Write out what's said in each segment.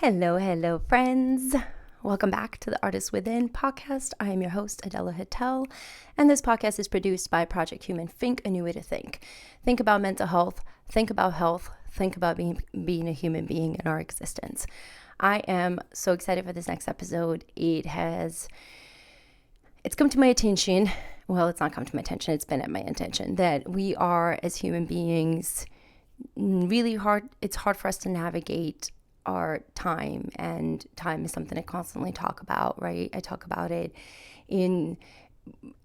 Hello, friends. Welcome back to the Artist Within podcast. I am your host, Adela Hittel, and this podcast is produced by Project Human. Think a new way to think. Think about mental health, think about health, think about being a human being in our existence. I am so excited for this next episode. It's come to my attention. Well, it's not come to my attention. It's been at my attention that we are, as human beings, it's hard for us to navigate our time, and time is something I constantly talk about, right? I talk about it in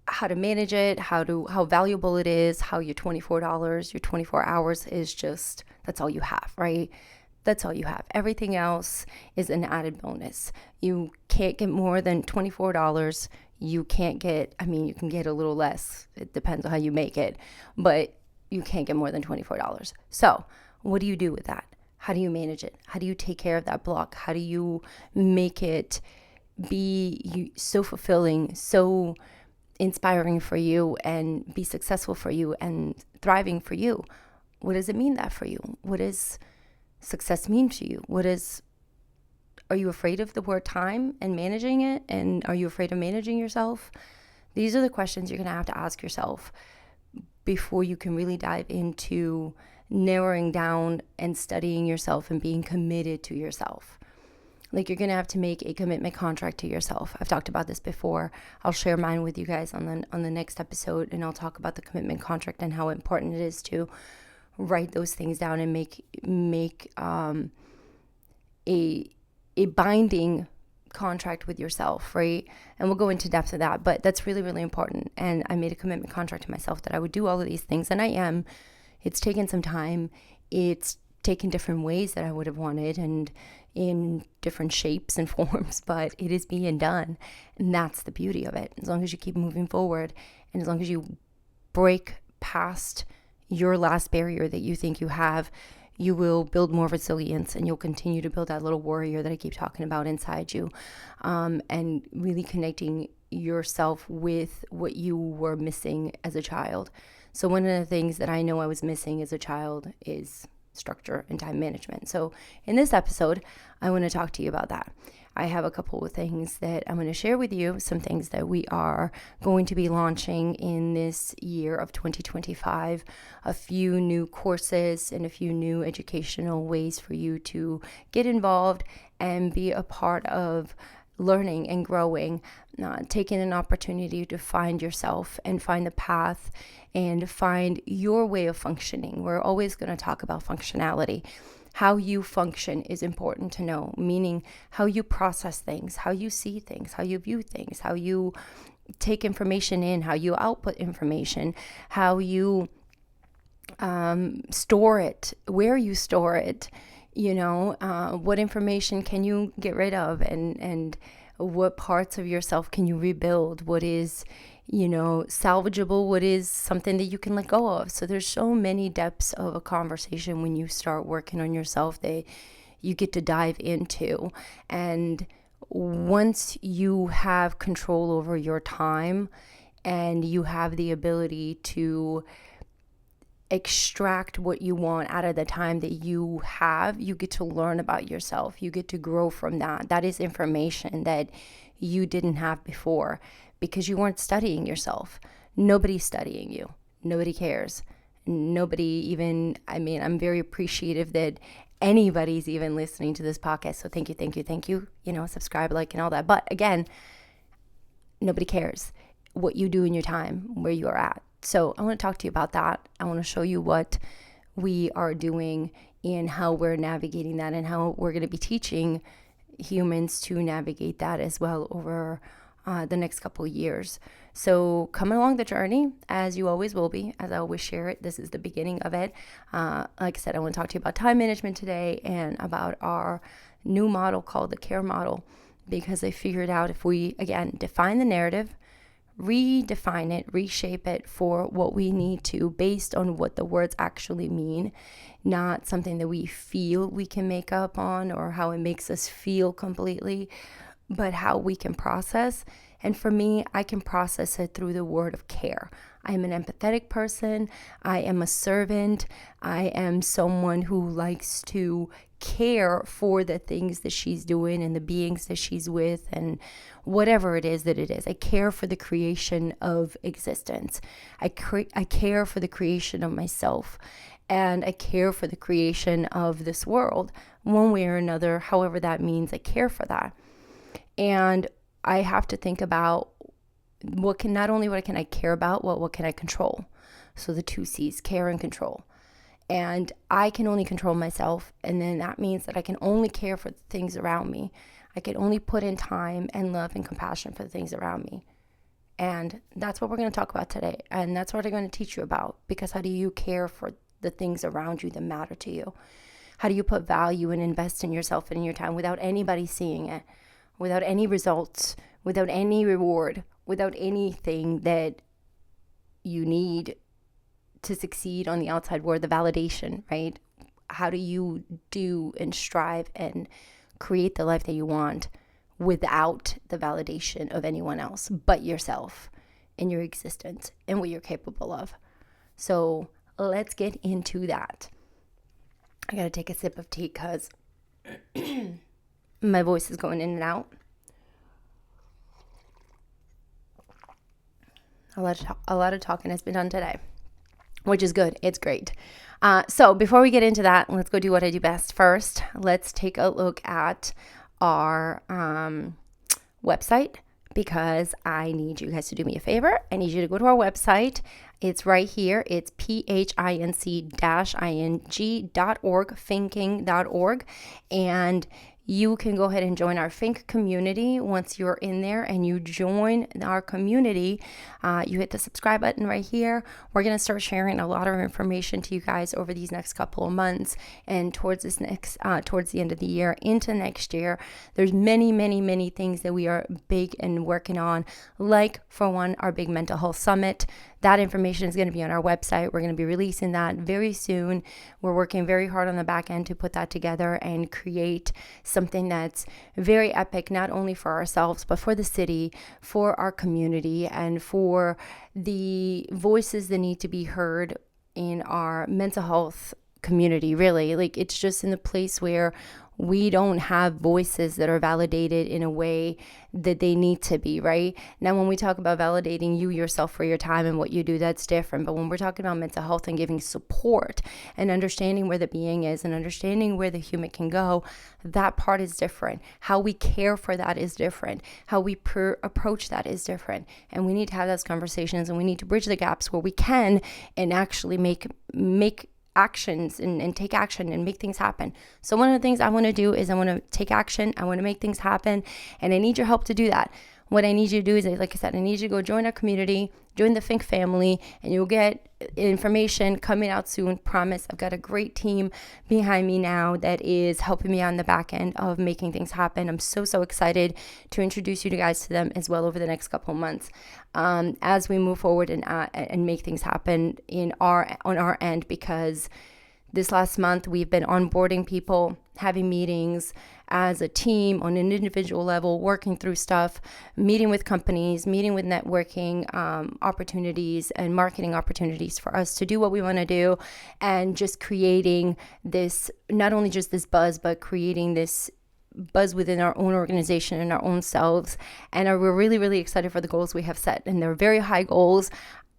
how to manage it, how valuable it is, how your $24, your 24 hours is just, that's all you have, right? That's all you have. Everything else is an added bonus. You can't get more than $24. You can get a little less. It depends on how you make it, but you can't get more than $24. So what do you do with that? How do you manage it? How do you take care of that block? How do you make it be so fulfilling, so inspiring for you, and be successful for you and thriving for you? What does it mean that for you? What does success mean to you? Are you afraid of the word time and managing it? And are you afraid of managing yourself? These are the questions you're going to have to ask yourself before you can really dive into narrowing down and studying yourself and being committed to yourself. Like, you're going to have to make a commitment contract to yourself. I've talked about this before. I'll share mine with you guys on the next episode, and I'll talk about the commitment contract and how important it is to write those things down and make a binding contract with yourself, right? And we'll go into depth of that, but that's really, really important. And I made a commitment contract to myself that I would do all of these things, and I am. It's taken some time. It's taken different ways that I would have wanted and in different shapes and forms, but it is being done. And that's the beauty of it. As long as you keep moving forward, and as long as you break past your last barrier that you think you have, you will build more resilience, and you'll continue to build that little warrior that I keep talking about inside you, and really connecting yourself with what you were missing as a child. So one of the things that I know I was missing as a child is structure and time management. So in this episode, I want to talk to you about that. I have a couple of things that I'm going to share with you, some things that we are going to be launching in this year of 2025, a few new courses and a few new educational ways for you to get involved and be a part of learning and growing, taking an opportunity to find yourself and find the path and find your way of functioning. We're always going to talk about functionality. How you function is important to know, meaning how you process things, how you see things, how you view things, how you take information in, how you output information, how you store it, where you store it, what information can you get rid of, and what parts of yourself can you rebuild, what is salvageable, what is something that you can let go of. So there's so many depths of a conversation when you start working on yourself that you get to dive into. And once you have control over your time and you have the ability to extract what you want out of the time that you have, you get to learn about yourself. You get to grow from that. That is information that you didn't have before because you weren't studying yourself. Nobody's studying you. Nobody cares. I'm very appreciative that anybody's even listening to this podcast. So thank you. Subscribe, like, and all that. But again, nobody cares what you do in your time, where you are at. So I want to talk to you about that. I want to show you what we are doing and how we're navigating that, and how we're going to be teaching humans to navigate that as well over the next couple of years. So come along the journey, as you always will be, as I always share it. This is the beginning of it. Like I said, I want to talk to you about time management today and about our new model called the CARE model, because I figured out if we, again, define the narrative, redefine it, reshape it for what we need to based on what the words actually mean, not something that we feel we can make up on or how it makes us feel completely, but how we can process And for me, I can process it through the word of care. I am an empathetic person. I am a servant. I am someone who likes to care for the things that she's doing and the beings that she's with and whatever it is that it is. I care for the creation of existence. I care for the creation of myself. And I care for the creation of this world one way or another, however that means. I care for that. And I have to think about what can I care about, what can I control? So the 2 C's, care and control. And I can only control myself. And then that means that I can only care for the things around me. I can only put in time and love and compassion for the things around me. And that's what we're going to talk about today. And that's what I'm going to teach you about. Because how do you care for the things around you that matter to you? How do you put value and invest in yourself and in your time without anybody seeing it, without any results, without any reward, without anything that you need to succeed on the outside world, the validation, right? How do you do and strive and create the life that you want without the validation of anyone else but yourself and your existence and what you're capable of? So let's get into that. I gotta take a sip of tea because my voice is going in and out. A lot of talking has been done today, which is good. It's great. So before we get into that, let's go do what I do best. First, let's take a look at our website, because I need you guys to do me a favor. I need you to go to our website. It's right here. It's phinc-ing.org, finking.org. And you can go ahead and join our Fink community. Once you're in there and you join our community, you hit the subscribe button right here. We're going to start sharing a lot of information to you guys over these next couple of months and towards the end of the year into next year. There's many things that we are big and working on, like for one, our big mental health summit. That information is going to be on our website. We're going to be releasing that very soon. We're working very hard on the back end to put that together and create something that's very epic, not only for ourselves, but for the city, for our community, and for the voices that need to be heard in our mental health community, really. Like, it's just in the place where we don't have voices that are validated in a way that they need to be, right? Now, when we talk about validating you yourself for your time and what you do, that's different. But when we're talking about mental health and giving support and understanding where the being is and understanding where the human can go, that part is different. How we care for that is different. How we approach that is different. And we need to have those conversations, and we need to bridge the gaps where we can and actually make actions and take action and make things happen. So one of the things I want to do is I want to take action. I want to make things happen, and I need your help to do that. What I need you to do is, like I said, I need you to go join our community, join the Fink family, and you'll get information coming out soon. Promise. I've got a great team behind me now that is helping me on the back end of making things happen. I'm so excited to introduce you guys to them as well over the next couple of months as we move forward and make things happen on our end, because this last month we've been onboarding people, having meetings as a team on an individual level, working through stuff, meeting with companies, meeting with networking opportunities and marketing opportunities for us to do what we want to do, and just creating this, not only just this buzz, but creating this buzz within our own organization and our own selves. And we're really excited for the goals we have set, and they're very high goals.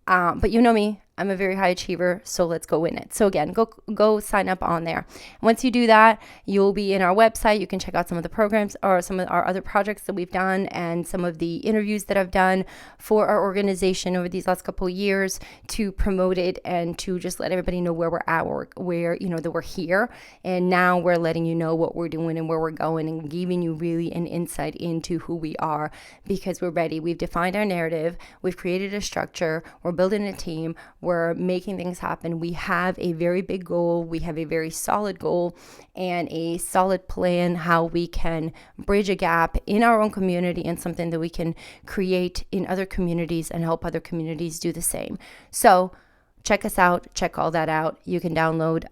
But you know me, I'm a very high achiever, so let's go win it. So again, go sign up on there. Once you do that, you'll be in our website. You can check out some of the programs or some of our other projects that we've done and some of the interviews that I've done for our organization over these last couple of years to promote it and to just let everybody know where we're at, where that we're here. And now we're letting you know what we're doing and where we're going, and giving you really an insight into who we are, because we're ready. We've defined our narrative. We've created a structure. We're building a team. We're making things happen. We have a very big goal. We have a very solid goal and a solid plan how we can bridge a gap in our own community, and something that we can create in other communities and help other communities do the same. So check us out. Check all that out. You can download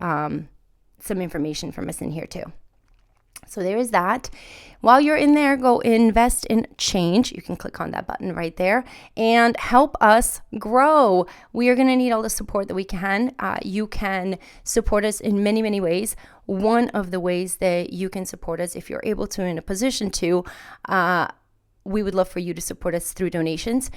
some information from us in here too. So there is that. While you're in there, go invest in change. You can click on that button right there and help us grow. We are going to need all the support that we can. You can support us in many, many ways. One of the ways that you can support us, if you're able to, in a position to, we would love for you to support us through donations,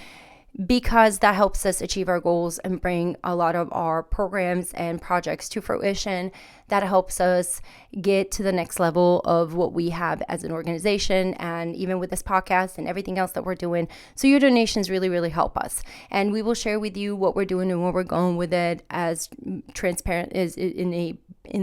because that helps us achieve our goals and bring a lot of our programs and projects to fruition. That helps us get to the next level of what we have as an organization, and even with this podcast and everything else that we're doing. So your donations really, really help us. And we will share with you what we're doing and where we're going with it as transparent as in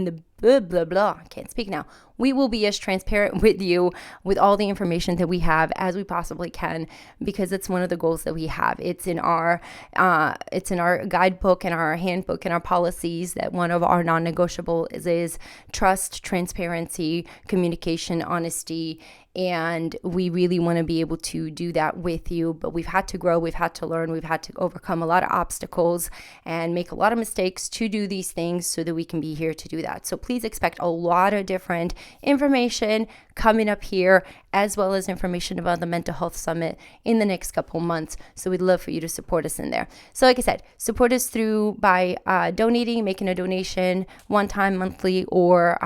the blah, blah, blah. I can't speak now. We will be as transparent with you with all the information that we have as we possibly can, because it's one of the goals that we have. It's in our guidebook and our handbook and our policies that one of our non-negotiable is trust, transparency, communication, honesty. And we really want to be able to do that with you. But we've had to grow, we've had to learn, we've had to overcome a lot of obstacles and make a lot of mistakes to do these things so that we can be here to do that. So please expect a lot of different information coming up here, as well as information about the Mental Health Summit in the next couple months. So we'd love for you to support us in there. So like I said, support us by donating, making a donation one time, monthly, or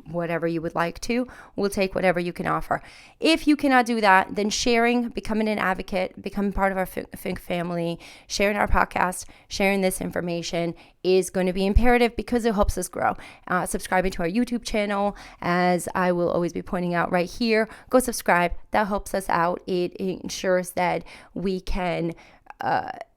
whatever you would like to. We'll take whatever you can offer. If you cannot do that, then sharing, becoming an advocate, becoming part of our Think family, sharing our podcast, sharing this information is going to be imperative, because it helps us grow. Subscribing to our YouTube channel, as I will always be pointing out right here. Go subscribe. That helps us out. It ensures that we can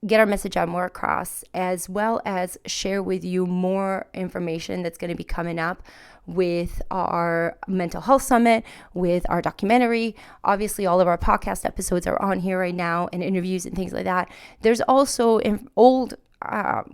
get our message out more across, as well as share with you more information that's going to be coming up with our Mental Health Summit, with our documentary. Obviously, all of our podcast episodes are on here right now, and interviews and things like that. There's also old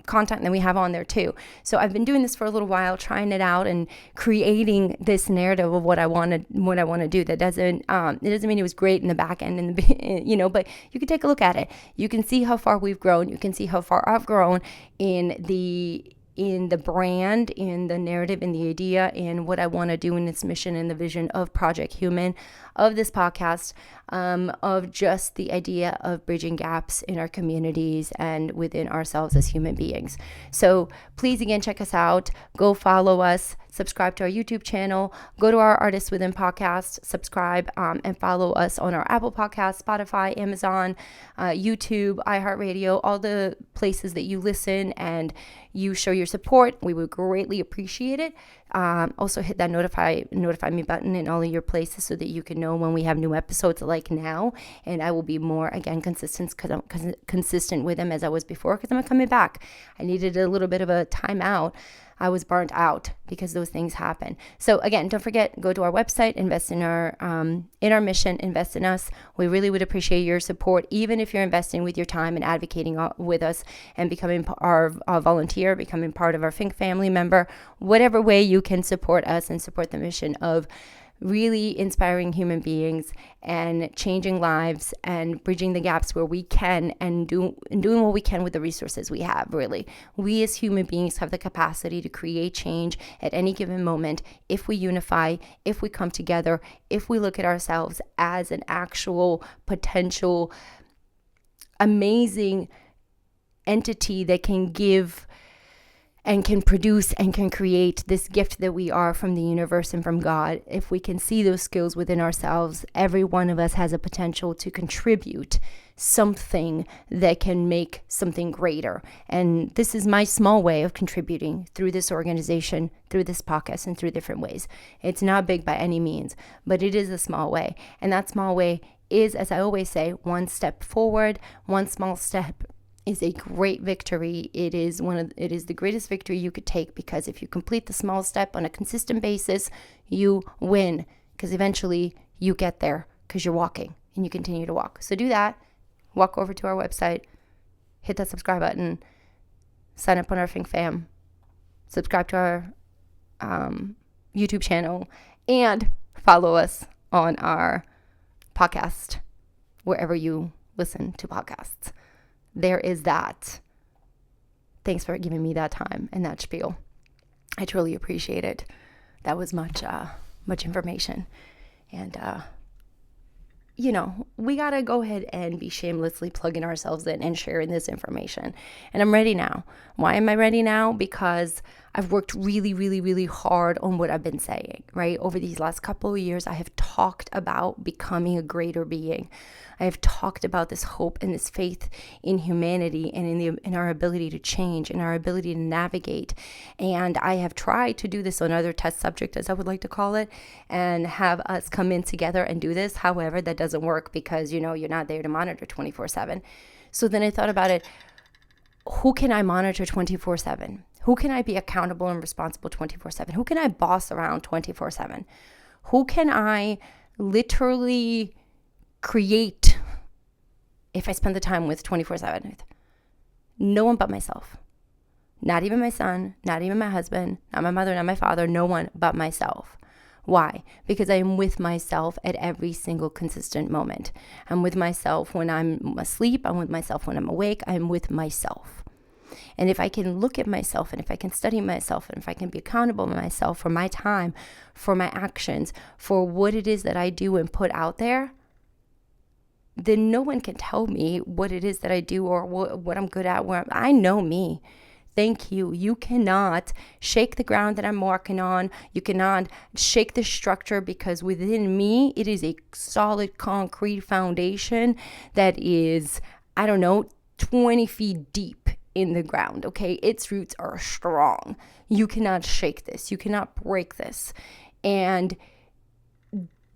content that we have on there too. So I've been doing this for a little while, trying it out and creating this narrative of what I want to do. That doesn't it doesn't mean it was great in the back end, but you can take a look at it. You can see how far we've grown. You can see how far I've grown in the brand, in the narrative, in the idea, in what I want to do in its mission and the vision of Project Human, of this podcast, of just the idea of bridging gaps in our communities and within ourselves as human beings. So please, again, check us out. Go follow us. Subscribe to our YouTube channel. Go to our Artists Within podcast. Subscribe and follow us on our Apple Podcasts, Spotify, Amazon, YouTube, iHeartRadio, all the places that you listen and you show your support. We would greatly appreciate it. Also hit that notify me button in all of your places so that you can know when we have new episodes like now. And I will be more, again, consistent, because I'm consistent with them as I was before, because I'm coming back. I needed a little bit of a timeout. I was burnt out because those things happen. So again, don't forget, go to our website, invest in our mission, invest in us. We really would appreciate your support, even if you're investing with your time and advocating with us and becoming our volunteer, becoming part of our Think family member, whatever way you can support us and support the mission of really inspiring human beings and changing lives and bridging the gaps where we can, and doing what we can with the resources we have. Really, we as human beings have the capacity to create change at any given moment if we unify, if we come together, if we look at ourselves as an actual potential amazing entity that can give and can produce and can create this gift that we are from the universe and from God. If we can see those skills within ourselves, every one of us has a potential to contribute something that can make something greater. And this is my small way of contributing through this organization, through this podcast, and through different ways. It's not big by any means, but it is a small way. And that small way is, as I always say, one step forward, one small step is a great victory. It is the greatest victory you could take, because if you complete the small step on a consistent basis, you win, because eventually you get there because you're walking and you continue to walk. So do that. Walk over to our website, hit that subscribe button, sign up on our Think Fam, subscribe to our YouTube channel, and follow us on our podcast wherever you listen to podcasts. There is that. Thanks for giving me that time and that spiel. I truly appreciate it. That was much much information. And, we got to go ahead and be shamelessly plugging ourselves in and sharing this information. And I'm ready now. Why am I ready now? Because I've worked really, really, really hard on what I've been saying, right? Over these last couple of years, I have talked about becoming a greater being. I have talked about this hope and this faith in humanity and in our ability to change and our ability to navigate. And I have tried to do this on other test subject, as I would like to call it, and have us come in together and do this. However, that doesn't work because, you're not there to monitor 24/7. So then I thought about it. Who can I monitor 24/7? Who can I be accountable and responsible 24/7? Who can I boss around 24/7? Who can I literally create if I spend the time with 24/7? No one but myself. Not even my son, not even my husband, not my mother, not my father, no one but myself. Why? Because I am with myself at every single consistent moment. I'm with myself when I'm asleep. I'm with myself when I'm awake. I'm with myself. And if I can look at myself, and if I can study myself, and if I can be accountable to myself for my time, for my actions, for what it is that I do and put out there, then no one can tell me what it is that I do or what I'm good at. I know me. Thank you. You cannot shake the ground that I'm walking on. You cannot shake the structure, because within me, it is a solid concrete foundation that is, 20 feet deep in the ground. Okay. Its roots are strong. You cannot shake this. You cannot break this. And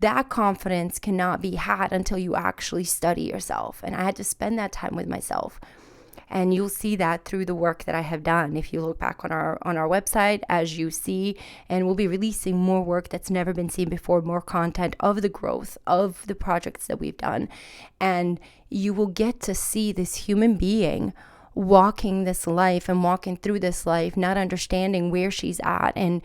that confidence cannot be had until you actually study yourself. And I had to spend that time with myself. And you'll see that through the work that I have done. If you look back on our website, as you see, and we'll be releasing more work that's never been seen before, more content of the growth of the projects that we've done. And you will get to see this human being walking this life and walking through this life, not understanding where she's at and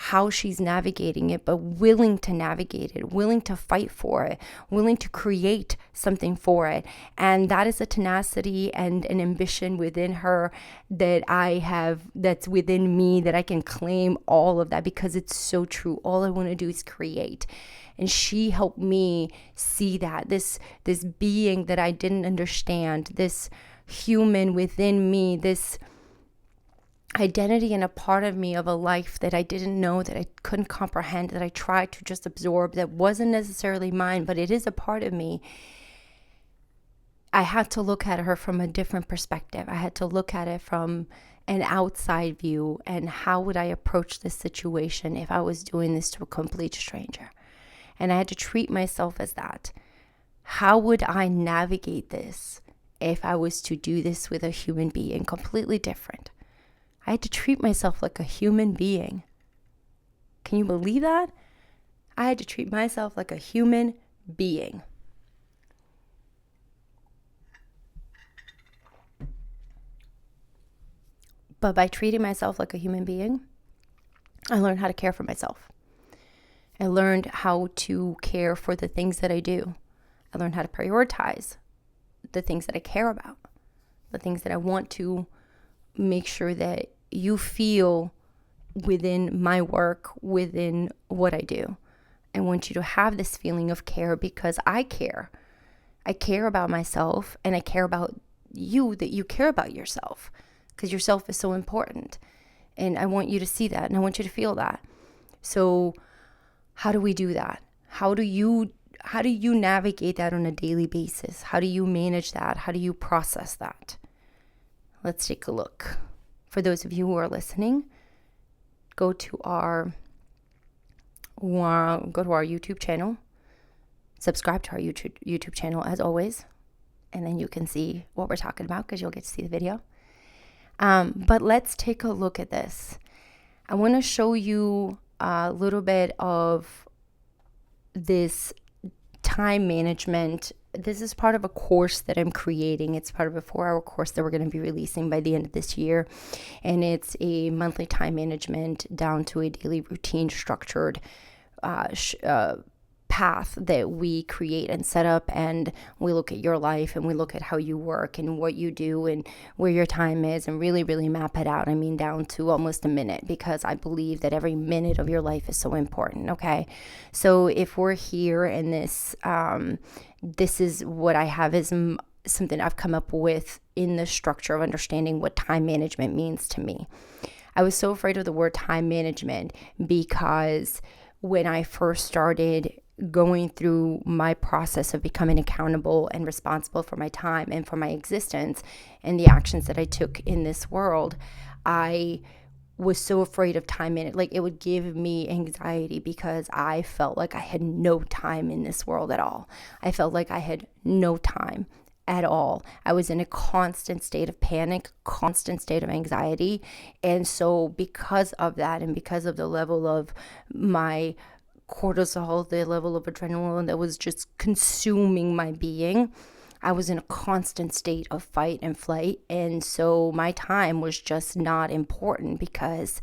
how she's navigating it, but willing to navigate it, willing to fight for it, willing to create something for it. And that is a tenacity and an ambition within her that I have, that's within me, that I can claim all of that, because it's so true. All I want to do is create. And she helped me see that this being that I didn't understand, this human within me, this identity and a part of me of a life that I didn't know, that I couldn't comprehend, that I tried to just absorb, that wasn't necessarily mine, but it is a part of me. I had to look at her from a different perspective. I had to look at it from an outside view, and how would I approach this situation if I was doing this to a complete stranger? And I had to treat myself as that. How would I navigate this if I was to do this with a human being completely different? I had to treat myself like a human being. Can you believe that? I had to treat myself like a human being. But by treating myself like a human being, I learned how to care for myself. I learned how to care for the things that I do. I learned how to prioritize the things that I care about, the things that I want to make sure that you feel within my work, within what I do. I want you to have this feeling of care, because I care. I care about myself, and I care about you, that you care about yourself, because yourself is so important. And I want you to see that, and I want you to feel that. So how do we do that? How do you navigate that on a daily basis? How do you manage that? How do you process that? Let's take a look. For those of you who are listening, go to our YouTube channel, subscribe to our YouTube channel as always, and then you can see what we're talking about, because you'll get to see the video. But let's take a look at this. I want to show you a little bit of this time management. This is part of a course that I'm creating. It's part of a 4-hour course that we're going to be releasing by the end of this year. And it's a monthly time management down to a daily routine structured path path that we create and set up, and we look at your life and we look at how you work and what you do and where your time is, and really, really map it out. I mean, down to almost a minute, because I believe that every minute of your life is so important. Okay. So if we're here in this, this is what I have is something I've come up with in the structure of understanding what time management means to me. I was so afraid of the word time management because when I first started going through my process of becoming accountable and responsible for my time and for my existence and the actions that I took in this world, I was so afraid of time management. Like, it would give me anxiety because I felt like I had no time in this world at all. I felt like I had no time at all. I was in a constant state of panic, constant state of anxiety. And so because of that, and because of the level of my cortisol, the level of adrenaline that was just consuming my being, I was in a constant state of fight and flight. And so my time was just not important because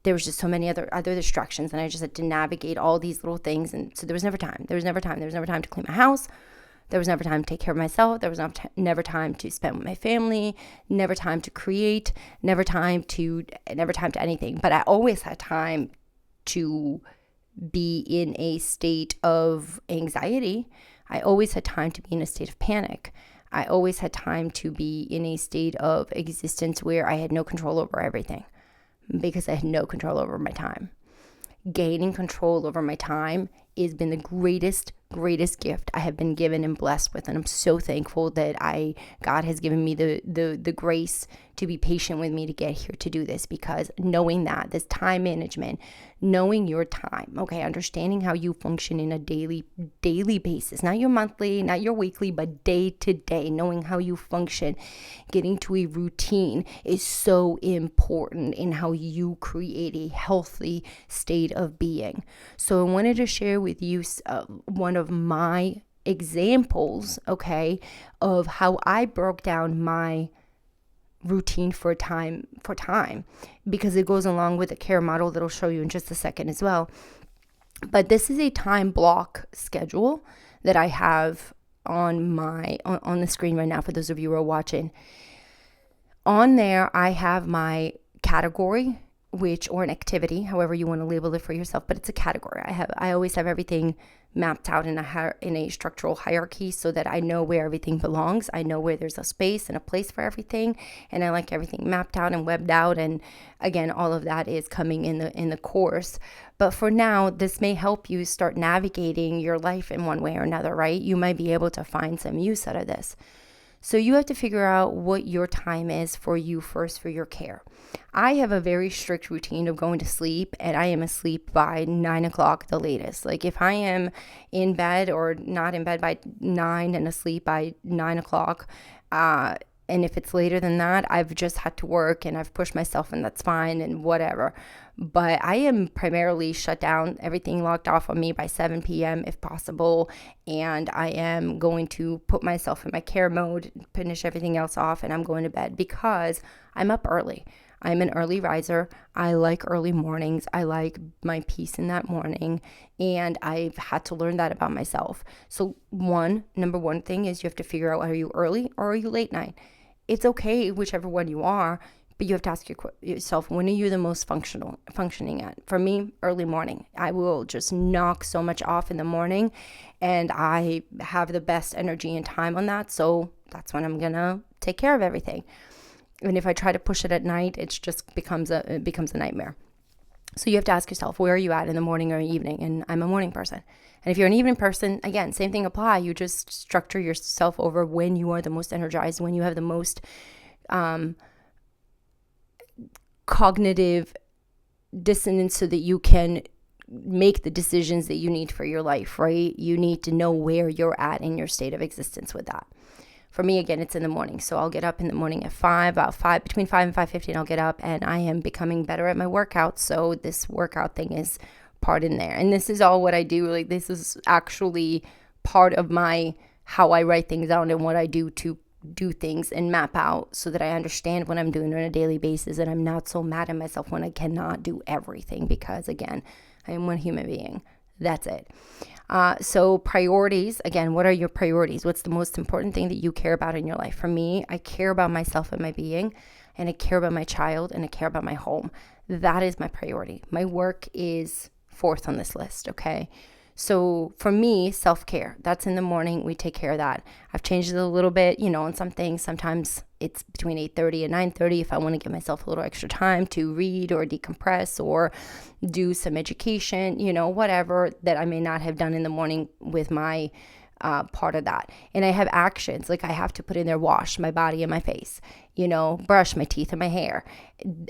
there was just so many other distractions, and I just had to navigate all these little things. And so there was never time. There was never time to clean my house. There was never time to take care of myself. There was never time to spend with my family, never time to create, never time to anything. But I always had time to be in a state of anxiety. I always had time to be in a state of panic. I always had time to be in a state of existence where I had no control over everything because I had no control over my time. Gaining control over my time has been the greatest gift I have been given and blessed with. And I'm so thankful that God has given me the grace to be patient with me to get here to do this, because knowing that this time management, knowing your time, okay, understanding how you function in a daily basis, not your monthly, not your weekly, but day to day, knowing how you function, getting to a routine is so important in how you create a healthy state of being. So I wanted to share with you one of my examples, okay, of how I broke down my routine for time, because it goes along with the care model that I'll show you in just a second as well. But this is a time block schedule that I have on the screen right now for those of you who are watching. On there, I have my category, or an activity, however you want to label it for yourself, but it's a category. I always have everything mapped out in a structural hierarchy so that I know where everything belongs. I know where there's a space and a place for everything, and I like everything mapped out and webbed out. And again, all of that is coming in the course. But for now, this may help you start navigating your life in one way or another, right? You might be able to find some use out of this. So you have to figure out what your time is for you first, for your care. I have a very strict routine of going to sleep, and I am asleep by 9 o'clock the latest. Like, if I am in bed or not in bed by 9 and asleep by 9 o'clock, and if it's later than that, I've just had to work and I've pushed myself, and that's fine and whatever. But I am primarily shut down, everything locked off on me by 7 p.m. if possible. And I am going to put myself in my care mode, finish everything else off, and I'm going to bed because I'm up early. I'm an early riser. I like early mornings. I like my peace in that morning. And I've had to learn that about myself. So number one thing is you have to figure out, are you early or are you late night? It's okay, whichever one you are, but you have to ask yourself, when are you the most functioning at? For me, early morning. I will just knock so much off in the morning, and I have the best energy and time on that. So that's when I'm going to take care of everything. And if I try to push it at night, it just becomes a nightmare. So you have to ask yourself, where are you at in the morning or evening? And I'm a morning person. And if you're an evening person, again, same thing apply. You just structure yourself over when you are the most energized, when you have the most cognitive dissonance, so that you can make the decisions that you need for your life, right? You need to know where you're at in your state of existence with that. For me, again, it's in the morning. So I'll get up in the morning at 5, between 5 and 5:15, I'll get up, and I am becoming better at my workout. So this workout thing is part in there. And this is all what I do. Like, this is actually part of how I write things down and what I do to do things and map out, so that I understand what I'm doing on a daily basis, and I'm not so mad at myself when I cannot do everything, because again, I am one human being. That's it. So priorities, again, what are your priorities? What's the most important thing that you care about in your life? For me, I care about myself and my being, and I care about my child, and I care about my home. That is my priority. My work is fourth on this list, okay? So for me, self-care, that's in the morning. We take care of that. I've changed it a little bit, on some things. Sometimes it's between 8:30 and 9:30 if I want to give myself a little extra time to read or decompress or do some education, whatever that I may not have done in the morning with my part of that. And I have actions, like I have to put in there, wash my body and my face, brush my teeth and my hair.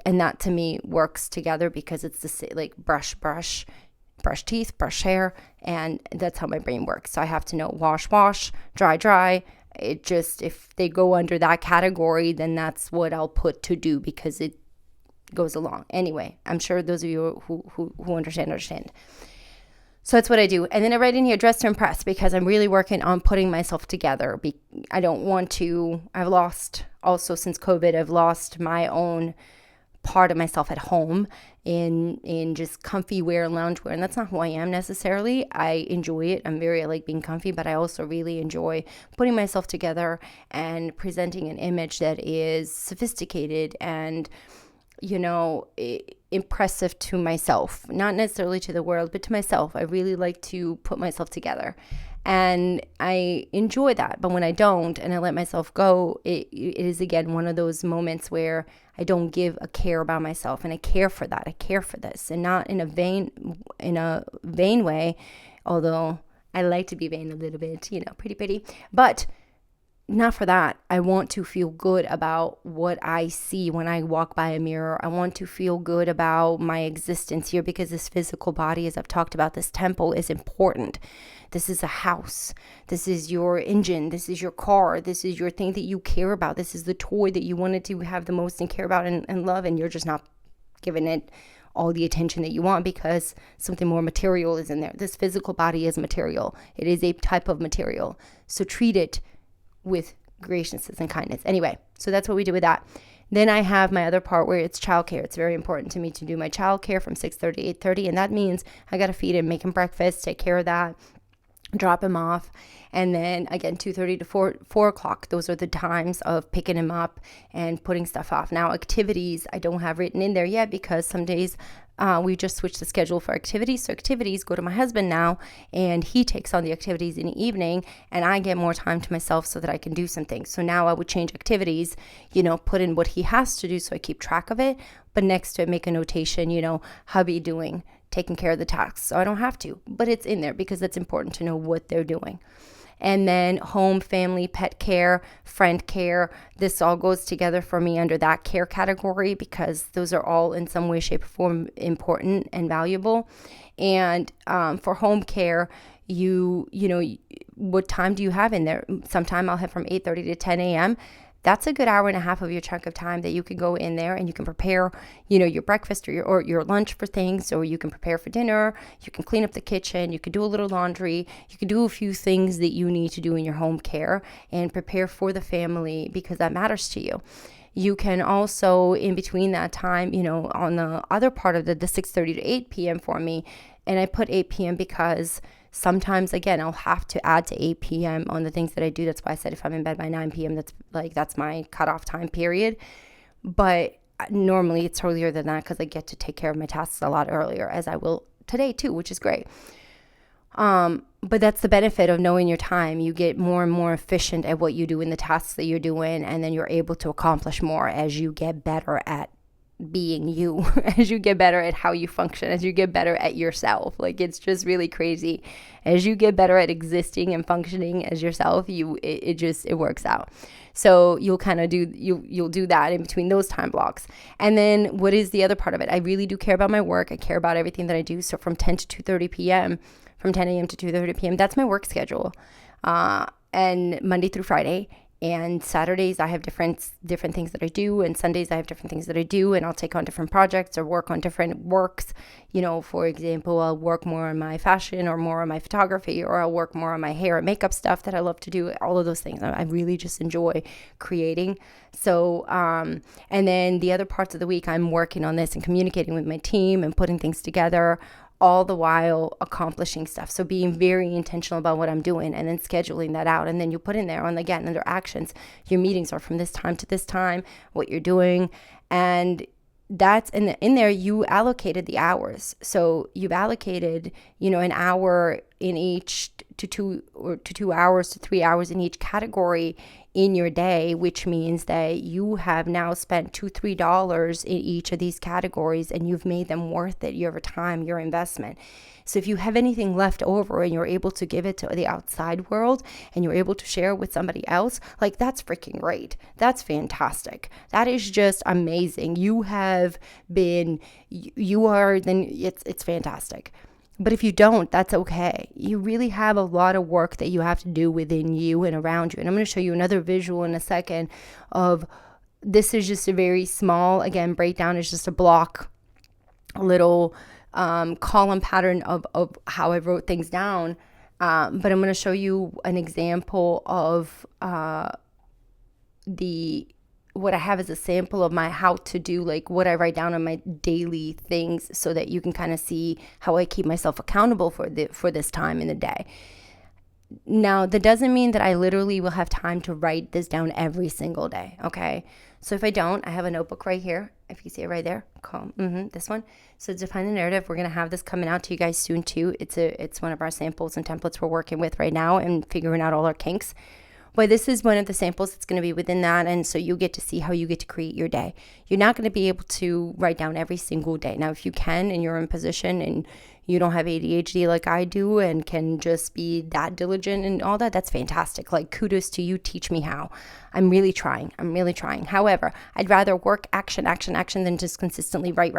And that to me works together because it's like brush teeth, brush hair, and that's how my brain works. So I have to know wash, dry. It just, if they go under that category, then that's what I'll put to do because it goes along. Anyway, I'm sure those of you who understand. So that's what I do. And then I write in here, dress to impress, because I'm really working on putting myself together. I don't want to, I've lost, also since COVID, I've lost my own part of myself at home in just comfy wear and lounge wear. And that's not who I am necessarily. I enjoy it. I like being comfy, but I also really enjoy putting myself together and presenting an image that is sophisticated and, impressive to myself, not necessarily to the world, but to myself. I really like to put myself together. And I enjoy that. But when I don't and I let myself go, it is, again, one of those moments where I don't give a care about myself. And I care for that. I care for this. And not in a vain way, although I like to be vain a little bit, pretty. But not for that. I want to feel good about what I see when I walk by a mirror. I want to feel good about my existence here because this physical body, as I've talked about, this temple is important. This is a house. This is your engine. This is your car. This is your thing that you care about. This is the toy that you wanted to have the most and care about and love, and you're just not giving it all the attention that you want because something more material is in there. This physical body is material. It is a type of material. So treat it with graciousness and kindness. Anyway, so that's what we do with that. Then I have my other part where it's childcare. It's very important to me to do my childcare from 6:30 to 8:30, and that means I got to feed him, make him breakfast, take care of that, drop him off, and then again 2:30 to 4 o'clock. Those are the times of picking him up and putting stuff off. Now activities I don't have written in there yet because some days we just switched the schedule for activities. So activities go to my husband now, and he takes on the activities in the evening, and I get more time to myself so that I can do some things. So now I would change activities, put in what he has to do so I keep track of it, but next to it make a notation, hubby doing, taking care of the tasks. So I don't have to, but it's in there because it's important to know what they're doing. And then home, family, pet care, friend care. This all goes together for me under that care category because those are all in some way, shape, or form important and valuable. And for home care, what time do you have in there? Sometime I'll have from 8:30 to 10 a.m. That's a good hour and a half of your chunk of time that you can go in there and you can prepare, your breakfast or your lunch for things, or you can prepare for dinner. You can clean up the kitchen. You can do a little laundry. You can do a few things that you need to do in your home care and prepare for the family because that matters to you. You can also, in between that time, on the other part of the 6:30 to 8 p.m. for me, and I put 8 p.m. because sometimes, again, I'll have to add to 8 p.m. on the things that I do. That's why I said if I'm in bed by 9 p.m., that's my cutoff time period. But normally it's earlier than that because I get to take care of my tasks a lot earlier, as I will today too, which is great. But that's the benefit of knowing your time. You get more and more efficient at what you do in the tasks that you're doing, and then you're able to accomplish more as you get better at being you, as you get better at how you function, as you get better at yourself. Like, it's just really crazy. As you get better at existing and functioning as yourself, it works out. So you'll kind of you'll do that in between those time blocks. And then what is the other part of it? I really do care about my work. I care about everything that I do. So from 10 to 2:30 p.m., from 10 a.m. to 2:30 p.m., that's my work schedule. And Monday through Friday. And Saturdays I have different things that I do, and Sundays I have different things that I do, and I'll take on different projects or work on different works. For example, I'll work more on my fashion or more on my photography, or I'll work more on my hair and makeup stuff that I love to do. All of those things I really just enjoy creating. So and then the other parts of the week I'm working on this and communicating with my team and putting things together, all the while accomplishing stuff. So being very intentional about what I'm doing and then scheduling that out. And then you put in there under actions, your meetings are from this time to this time, what you're doing. And that's in there, you allocated the hours. So you've allocated, an hour in each to 2 hours to 3 hours in each category in your day, which means that you have now spent $2-3 in each of these categories, and you've made them worth it, your time, your investment. So if you have anything left over and you're able to give it to the outside world and you're able to share it with somebody else, like, that's freaking great. That's fantastic. That is just amazing. It's fantastic. But if you don't, that's okay. You really have a lot of work that you have to do within you and around you. And I'm going to show you another visual in a second of, this is just a very small, again, breakdown is just a block, a little column pattern of how I wrote things down. But I'm going to show you an example of what I have as a sample of my how to do, like what I write down on my daily things, so that you can kind of see how I keep myself accountable for this time in the day. Now, that doesn't mean that I literally will have time to write this down every single day, okay? So if I don't, I have a notebook right here. If you see it right there, this one. So define the narrative. We're going to have this coming out to you guys soon too. It's one of our samples and templates we're working with right now and figuring out all our kinks. But this is one of the samples that's going to be within that. And so you get to see how you get to create your day. You're not going to be able to write down every single day. Now, if you can and you're in position and you don't have ADHD like I do and can just be that diligent and all that, that's fantastic. Like, kudos to you. Teach me how. I'm really trying. However, I'd rather work action than just consistently write.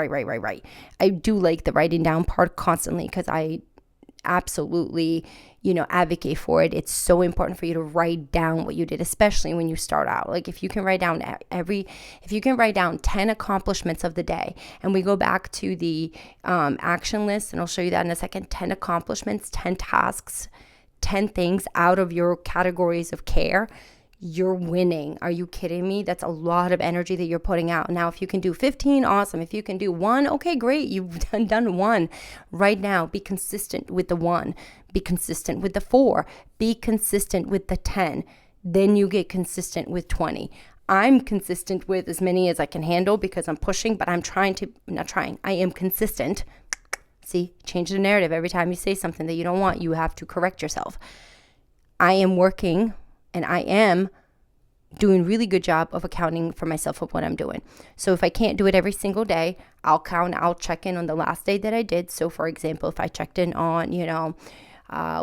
I do like the writing down part constantly because I absolutely, advocate for it. It's so important for you to write down what you did, especially when you start out. Like, if you can write down 10 accomplishments of the day, and we go back to the action list, and I'll show you that in a second, 10 accomplishments, 10 tasks, 10 things out of your categories of care, you're winning. Are you kidding me? That's a lot of energy that you're putting out. Now, if you can do 15, awesome. If you can do 1, okay, great. You've done 1. Right now, be consistent with the 1. Be consistent with the 4. Be consistent with the 10. Then you get consistent with 20. I'm consistent with as many as I can handle because I'm pushing, but I am consistent. See, change the narrative. Every time you say something that you don't want, you have to correct yourself. I am working, and I am doing really good job of accounting for myself of what I'm doing. So if I can't do it every single day, I'll check in on the last day that I did. So for example, if I checked in on,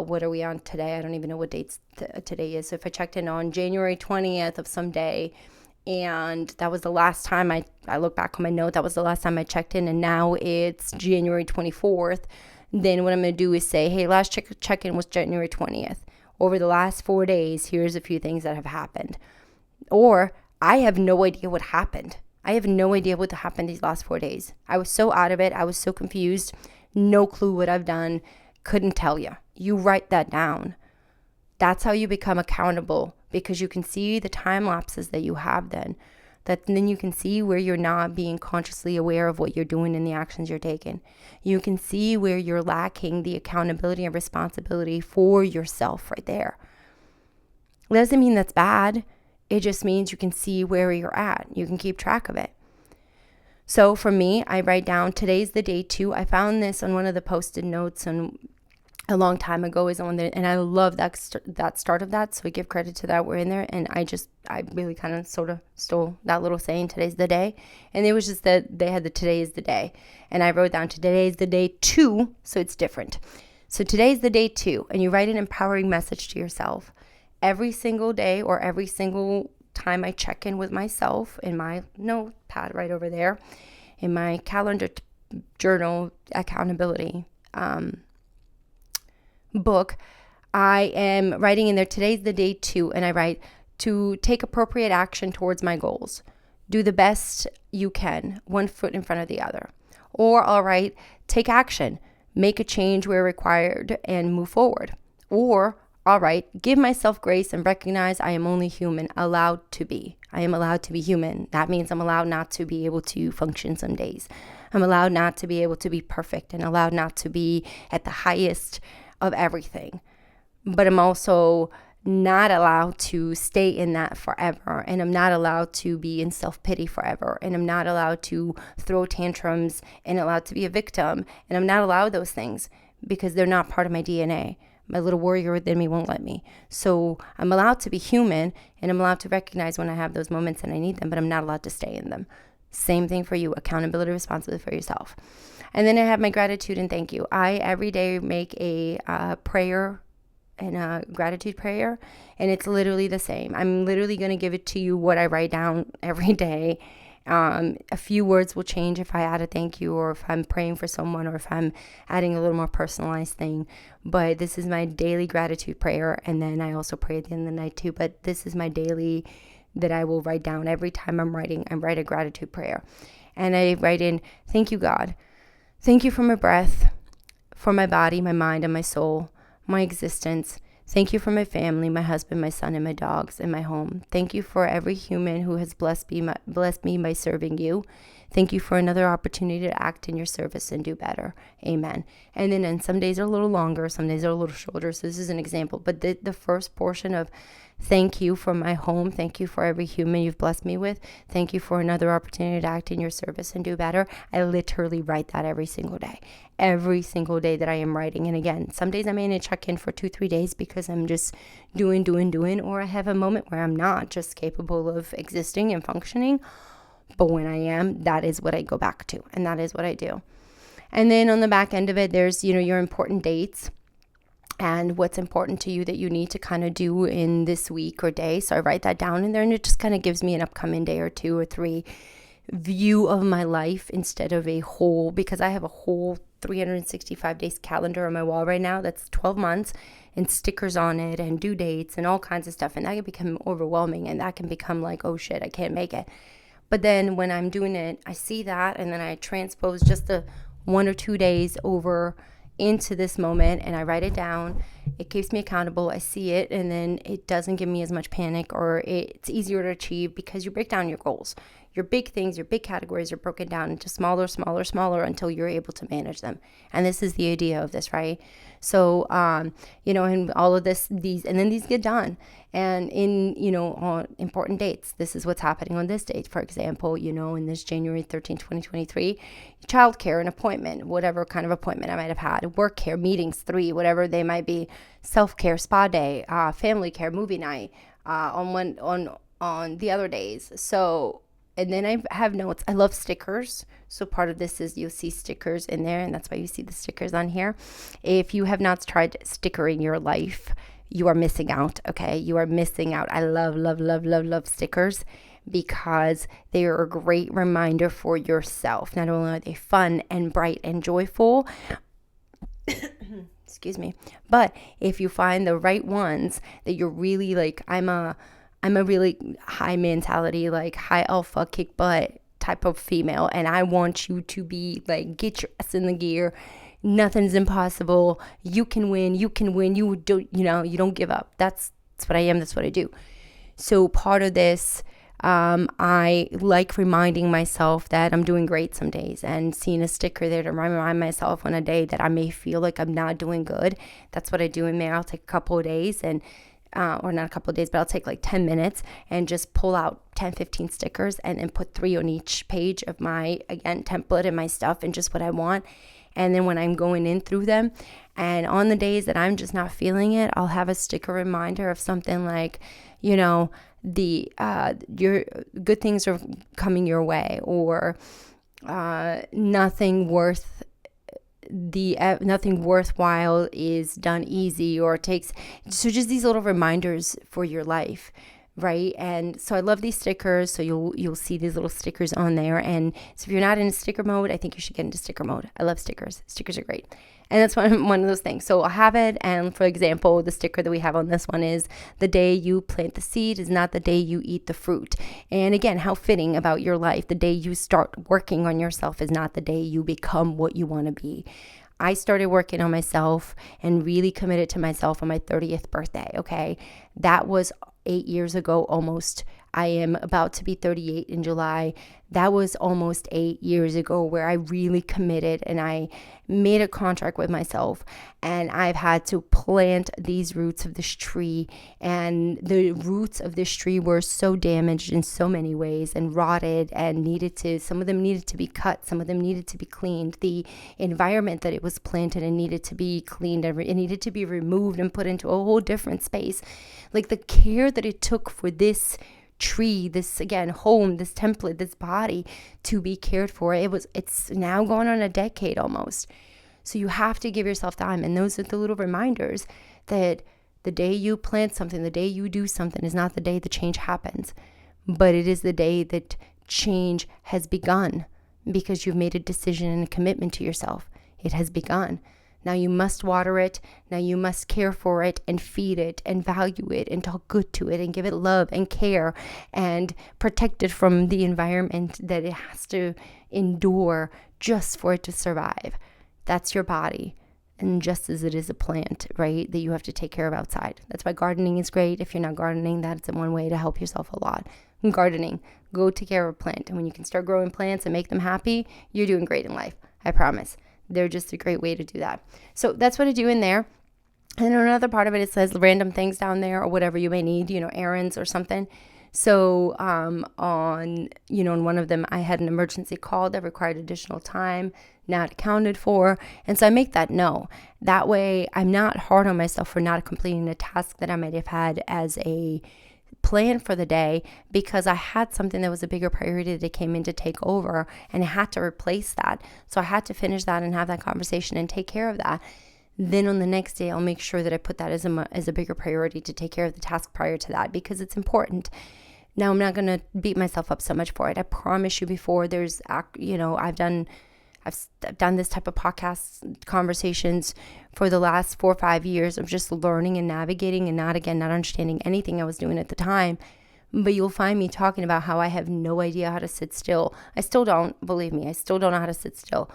what are we on today? I don't even know what dates today is. So if I checked in on January 20th of some day, and that was the last time I look back on my note, that was the last time I checked in, and now it's January 24th, then what I'm going to do is say, hey, last check-in was January 20th. Over the last 4 days, here's a few things that have happened. Or I have no idea what happened. I have no idea what happened these last 4 days. I was so out of it. I was so confused. No clue what I've done. Couldn't tell you. You write that down. That's how you become accountable, because you can see the time lapses that you have then. Then you can see where you're not being consciously aware of what you're doing and the actions you're taking. You can see where you're lacking the accountability and responsibility for yourself right there. It doesn't mean that's bad. It just means you can see where you're at. You can keep track of it. So for me, I write down today's the day 2. I found this on one of the posted notes and a long time ago is on there, and I love that start of that, so I give credit to that. We're in there, and I really kind of sort of stole that little saying, today's the day, and it was just that they had the today is the day, and I wrote down today is the day 2, so it's different. So today's the day 2, and you write an empowering message to yourself every single day, or every single time I check in with myself in my notepad right over there, in my calendar journal accountability book. I am writing in there, today's the day 2, and I write to take appropriate action towards my goals. Do the best you can, one foot in front of the other. Or I'll write, take action, make a change where required, and move forward. Or I'll write, give myself grace and recognize I am only human, allowed to be. I am allowed to be human. That means I'm allowed not to be able to function some days. I'm allowed not to be able to be perfect and allowed not to be at the highest of everything. But I'm also not allowed to stay in that forever. And I'm not allowed to be in self-pity forever. And I'm not allowed to throw tantrums and allowed to be a victim. And I'm not allowed those things because they're not part of my DNA. My little warrior within me won't let me. So I'm allowed to be human and I'm allowed to recognize when I have those moments and I need them, but I'm not allowed to stay in them. Same thing for you, accountability, responsibility for yourself. And then I have my gratitude and thank you. I every day make a prayer and a gratitude prayer, and it's literally the same. I'm literally going to give it to you what I write down every day. A few words will change if I add a thank you or if I'm praying for someone or if I'm adding a little more personalized thing. But this is my daily gratitude prayer. And then I also pray at the end of the night too. But this is my daily that I will write down every time I'm writing. I write a gratitude prayer. And I write in, thank you, God. Thank you for my breath, for my body, my mind, and my soul, my existence. Thank you for my family, my husband, my son, and my dogs, and my home. Thank you for every human who has blessed me by serving you. Thank you for another opportunity to act in your service and do better. Amen. And then some days are a little longer, some days are a little shorter. So this is an example. But the first portion of thank you for my home. Thank you for every human you've blessed me with. Thank you for another opportunity to act in your service and do better. I literally write that every single day. Every single day that I am writing. And again, some days I may check in for 2-3 days because I'm just doing, or I have a moment where I'm not just capable of existing and functioning. But when I am, that is what I go back to. And that is what I do. And then on the back end of it, there's, your important dates and what's important to you that you need to kind of do in this week or day. So I write that down in there and it just kind of gives me an upcoming day or 2 or 3 view of my life instead of a whole, because I have a whole 365 days calendar on my wall right now that's 12 months and stickers on it and due dates and all kinds of stuff. And that can become overwhelming and that can become like, oh shit, I can't make it. But then when I'm doing it, I see that and then I transpose just the 1 or 2 days over into this moment and I write it down. It keeps me accountable. I see it and then it doesn't give me as much panic, or it's easier to achieve because you break down your goals. Your big things, your big categories are broken down into smaller until you're able to manage them. And this is the idea of this, right? So, and all of these get done. And on important dates, this is what's happening on this date. For example, in this January 13, 2023, childcare, an appointment, whatever kind of appointment I might have had, work care, meetings, 3, whatever they might be, self-care, spa day, family care, movie night, on the other days. So, and then I have notes. I love stickers. So part of this is you'll see stickers in there, and that's why you see the stickers on here. If you have not tried stickering your life, you are missing out, okay? You are missing out. I love stickers because they are a great reminder for yourself. Not only are they fun and bright and joyful, excuse me, but if you find the right ones that you're really like, I'm a really high mentality, like high alpha, kick butt type of female. And I want you to be like, get your ass in the gear. Nothing's impossible. You can win. You don't give up. That's what I am. That's what I do. So part of this, I like reminding myself that I'm doing great some days and seeing a sticker there to remind myself on a day that I may feel like I'm not doing good. That's what I do in there. I'll take a couple of days or not a couple of days, but I'll take like 10 minutes and just pull out 10, 15 stickers and then put 3 on each page of my, again, template and my stuff and just what I want. And then when I'm going in through them and on the days that I'm just not feeling it, I'll have a sticker reminder of something like, your good things are coming your way, or nothing worthwhile is done easy, or takes. So just these little reminders for your life, right? And so I love these stickers. So you'll see these little stickers on there. And so if you're not in sticker mode, I think you should get into sticker mode. I love stickers. Stickers are great. And that's one of those things. So I'll have it. And for example, the sticker that we have on this one is, the day you plant the seed is not the day you eat the fruit. And again, how fitting about your life. The day you start working on yourself is not the day you become what you want to be. I started working on myself and really committed to myself on my 30th birthday. Okay. That was 8 years ago almost. I am about to be 38 in July. That was almost 8 years ago where I really committed and I made a contract with myself, and I've had to plant these roots of this tree, and the roots of this tree were so damaged in so many ways and rotted and some of them needed to be cut, some of them needed to be cleaned. The environment that it was planted in needed to be cleaned, and it needed to be removed and put into a whole different space. Like the care that it took for this tree, this again home, this template, this body to be cared for, it's now going on a decade almost. So you have to give yourself time, and those are the little reminders that the day you plant something, the day you do something is not the day the change happens, but it is the day that change has begun, because you've made a decision and a commitment to yourself. It has begun. Now you must water it. Now you must care for it and feed it and value it and talk good to it and give it love and care and protect it from the environment that it has to endure just for it to survive. That's your body. And just as it is a plant, right, that you have to take care of outside. That's why gardening is great. If you're not gardening, that's one way to help yourself a lot. Gardening, go take care of a plant. And when you can start growing plants and make them happy, you're doing great in life. I promise. They're just a great way to do that. So that's what I do in there. And another part of it says random things down there or whatever you may need, errands or something. So on one of them, I had an emergency call that required additional time, not accounted for. And so I make that no. That way I'm not hard on myself for not completing a task that I might have had as a plan for the day, because I had something that was a bigger priority that came in to take over, and I had to replace that. So I had to finish that and have that conversation and take care of that. Then on the next day, I'll make sure that I put that as a bigger priority to take care of the task prior to that, because it's important. Now, I'm not going to beat myself up so much for it. I promise you before I've done this type of podcast conversations for the last 4 or 5 years of just learning and navigating and not understanding anything I was doing at the time. But you'll find me talking about how I have no idea how to sit still. I still don't, believe me, I still don't know how to sit still.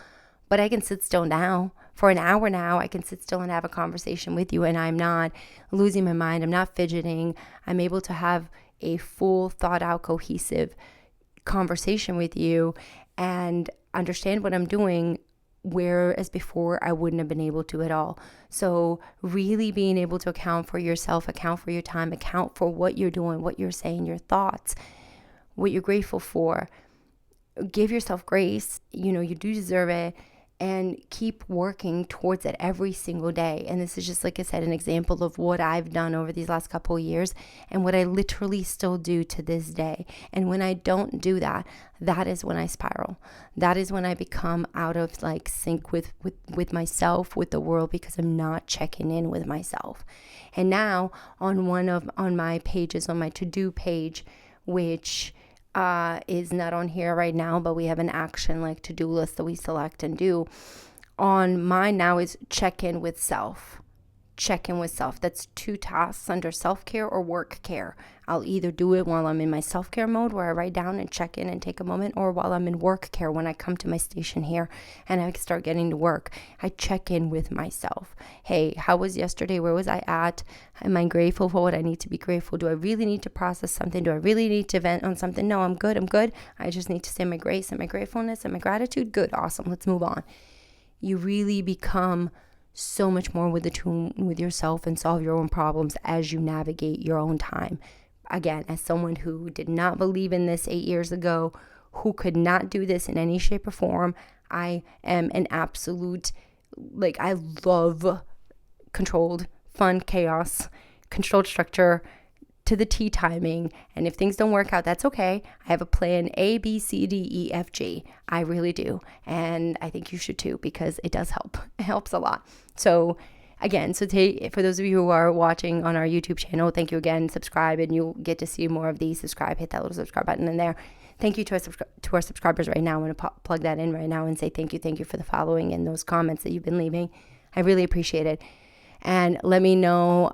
But I can sit still now. For an hour now, I can sit still and have a conversation with you, and I'm not losing my mind. I'm not fidgeting. I'm able to have a full, thought out, cohesive conversation with you and understand what I'm doing, whereas before I wouldn't have been able to at all. So really being able to account for yourself, account for your time, account for what you're doing, what you're saying, your thoughts, what you're grateful for. Give yourself grace. You do deserve it, and keep working towards it every single day. And this is just, like I said, an example of what I've done over these last couple of years and what I literally still do to this day. And when I don't do that, that is when I spiral. That is when I become out of sync with myself, with the world, because I'm not checking in with myself. And now on my pages, on my to-do page, which is not on here right now, but we have an action to-do list that we select and do. On mine now is check in with self. Check in with self. That's 2 tasks under self-care or work care. I'll either do it while I'm in my self-care mode, where I write down and check in and take a moment, or while I'm in work care, when I come to my station here and I start getting to work. I check in with myself. Hey, how was yesterday? Where was I at? Am I grateful for what I need to be grateful? Do I really need to process something? Do I really need to vent on something? No, I'm good. I just need to say my grace and my gratefulness and my gratitude. Good. Awesome. Let's move on. You really become so much more with yourself and solve your own problems as you navigate your own time. Again, as someone who did not believe in this 8 years ago, who could not do this in any shape or form, I am an absolute, I love controlled, fun, chaos, controlled structure to the T timing. And if things don't work out, that's okay. I have a plan A, B, C, D, E, F, G. I really do. And I think you should too, because it does help. It helps a lot. So again, for those of you who are watching on our YouTube channel, thank you again. Subscribe and you'll get to see more of these. Subscribe, hit that little subscribe button in there. Thank you to our subscribers right now. I'm going to plug that in right now and say thank you for the following and those comments that you've been leaving. I really appreciate it. And let me know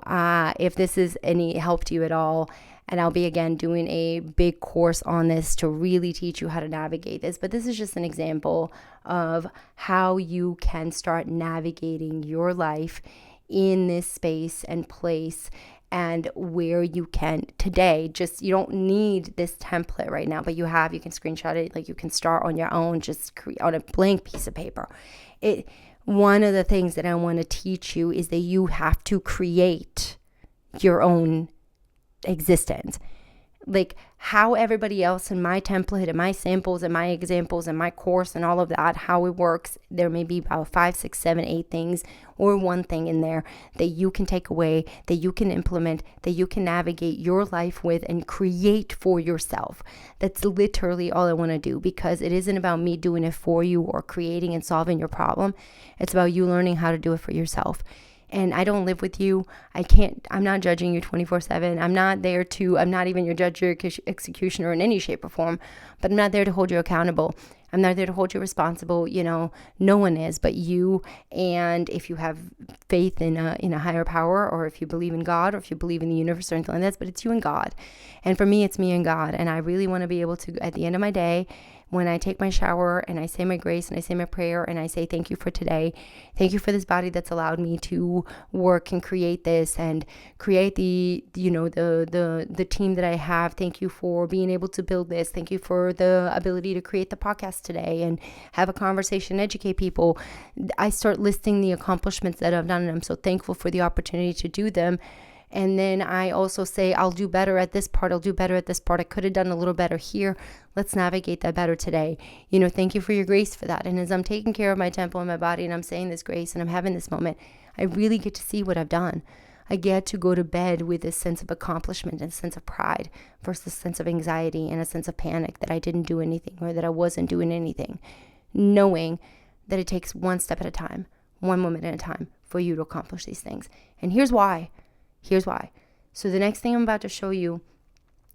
if this is any help to you at all. And I'll be, again, doing a big course on this to really teach you how to navigate this. But this is just an example of how you can start navigating your life in this space and place and where you can today. Just, you don't need this template right now, but you can screenshot it. Like, you can start on your own, just on a blank piece of paper. One of the things that I want to teach you is that you have to create your own existence. Like, how everybody else in my template and my samples and my examples and my course and all of that, how it works, there may be about 5, 6, 7, 8 things or one thing in there that you can take away, that you can implement, that you can navigate your life with and create for yourself. That's literally all I want to do, because it isn't about me doing it for you or creating and solving your problem. It's about you learning how to do it for yourself. And I don't live with you. I'm not judging you 24/7. I'm not even your judge or executioner in any shape or form, but I'm not there to hold you accountable. I'm not there to hold you responsible. No one is but you. And if you have faith in a higher power, or if you believe in God, or if you believe in the universe or anything like that, but it's you and God. And for me, it's me and God. And I really want to be able to, at the end of my day, when I take my shower and I say my grace and I say my prayer and I say thank you for today, thank you for this body that's allowed me to work and create this and create the team that I have. Thank you for being able to build this. Thank you for the ability to create the podcast today and have a conversation, educate people. I start listing the accomplishments that I've done, and I'm so thankful for the opportunity to do them. And then I also say, I'll do better at this part. I'll do better at this part. I could have done a little better here. Let's navigate that better today. Thank you for your grace for that. And as I'm taking care of my temple and my body, and I'm saying this grace and I'm having this moment, I really get to see what I've done. I get to go to bed with this sense of accomplishment and a sense of pride versus a sense of anxiety and a sense of panic that I didn't do anything or that I wasn't doing anything, knowing that it takes one step at a time, one moment at a time for you to accomplish these things. And here's why. So the next thing I'm about to show you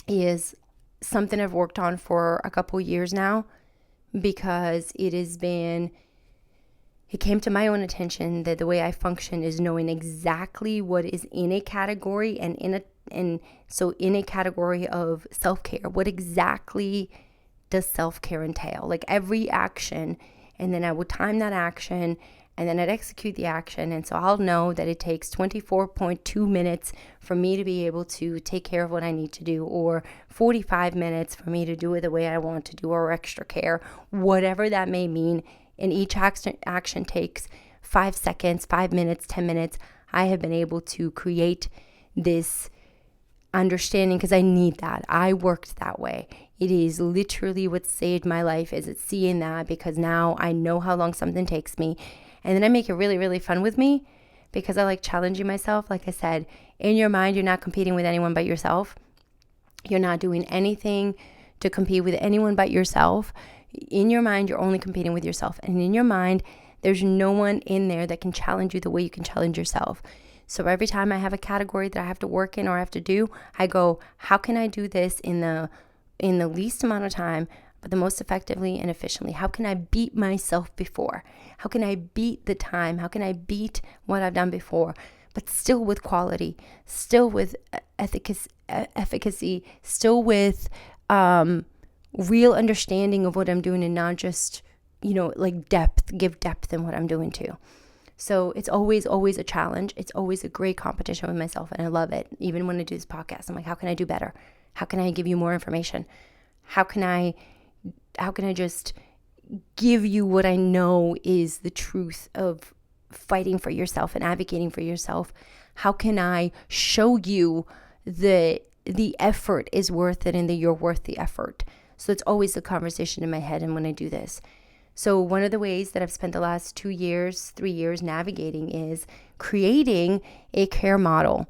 is something I've worked on for a couple years now, because it came to my own attention that the way I function is knowing exactly what is in a category and in a category of self-care, what exactly does self-care entail? Like every action, and then I would time that action, and then I'd execute the action. And so I'll know that it takes 24.2 minutes for me to be able to take care of what I need to do, or 45 minutes for me to do it the way I want to do, or extra care, whatever that may mean. And each action takes 5 seconds, 5 minutes, 10 minutes. I have been able to create this understanding because I need that. I worked that way. It is literally what saved my life, is it's seeing that, because now I know how long something takes me. And then I make it really, really fun with me, because I like challenging myself. Like I said, in your mind, you're not competing with anyone but yourself. You're not doing anything to compete with anyone but yourself. In your mind, you're only competing with yourself. And in your mind, there's no one in there that can challenge you the way you can challenge yourself. So every time I have a category that I have to work in or I have to do, I go, how can I do this in the least amount of time, but the most effectively and efficiently? How can I beat myself before? How can I beat the time? How can I beat what I've done before, but still with quality, still with efficacy, still with real understanding of what I'm doing, and not just, like give depth in what I'm doing too. So it's always a challenge. It's always a great competition with myself, and I love it. Even when I do this podcast, I'm like, how can I do better? How can I give you more information? How can I just give you what I know is the truth of fighting for yourself and advocating for yourself? How can I show you the effort is worth it, and that you're worth the effort? So it's always a conversation in my head, and when I do this. So one of the ways that I've spent the last 2 years, 3 years navigating is creating a care model.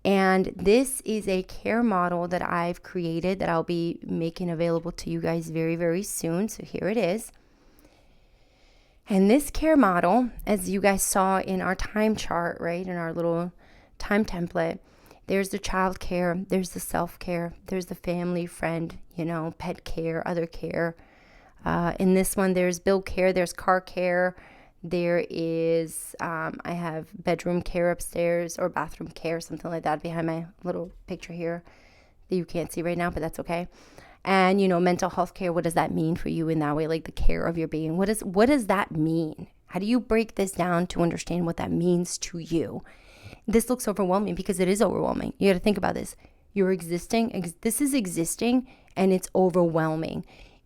And this is a care model that I've created that I'll be making available to you guys very, very soon. So here it is. And this care model, as you guys saw in our time chart, right, in our little time template, there's the child care, there's the self-care, there's the family, friend, pet care, other care. In this one, there's bill care, there's car care, there is, I have bedroom care upstairs, or bathroom care, something like that behind my little picture here that you can't see right now, but that's okay. And, mental health care, what does that mean for you in that way? Like the care of your being. What does that mean? How do you break this down to understand what that means to you? This looks overwhelming because it is overwhelming. You got to think about this. You're existing. This is existing, and it's overwhelming.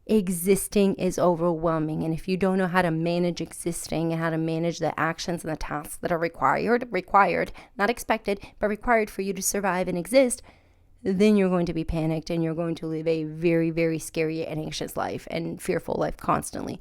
Existing is overwhelming. And if you don't know how to manage existing and how to manage the actions and the tasks that are required, not expected, but required for you to survive and exist, then you're going to be panicked and you're going to live a very, very scary and anxious life and fearful life constantly.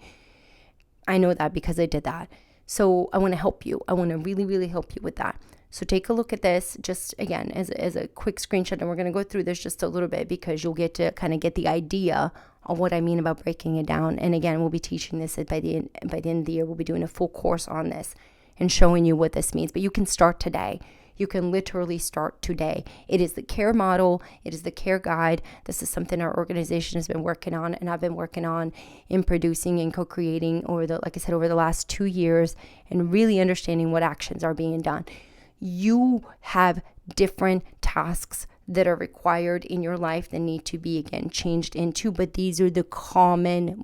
I know that because I did that. So I want to help you. I want to really, really help you with that. So take a look at this just again as a quick screenshot, and we're going to go through this just a little bit because you'll get to kind of get the idea of what I mean about breaking it down. And again, we'll be teaching this by the end of the year. We'll be doing a full course on this and showing you what this means. But you can start today. You can literally start today. It is the care model. It is the care guide. This is something our organization has been working on, and I've been working on in producing and co-creating over the last 2 years, and really understanding what actions are being done. You have different tasks that are required in your life that need to be, again, changed into, but these are the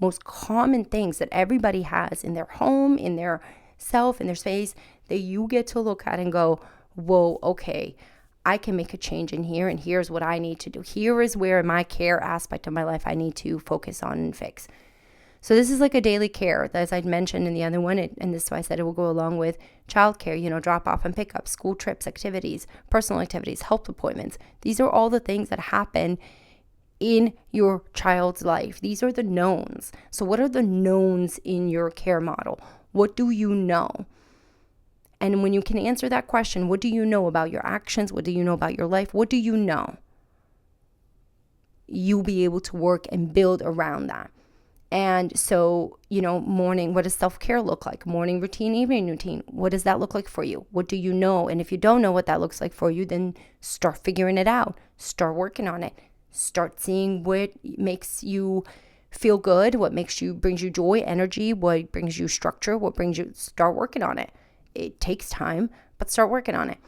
most common things that everybody has in their home, in their self, in their space, that you get to look at and go, whoa, okay, I can make a change in here, and here's what I need to do. Here is where my care aspect of my life I need to focus on and fix. So this is like a daily care, as I'd mentioned in the other one, and this is why I said it will go along with childcare, drop off and pick up, school trips, activities, personal activities, health appointments. These are all the things that happen in your child's life. These are the knowns. So what are the knowns in your care model? What do you know? And when you can answer that question, what do you know about your actions? What do you know about your life? What do you know? You'll be able to work and build around that. And so, morning, what does self-care look like? Morning routine, evening routine. What does that look like for you? What do you know? And if you don't know what that looks like for you, then start figuring it out. Start working on it. Start seeing what makes you feel good, what brings you joy, energy, what brings you structure, start working on it. It takes time, but start working on it.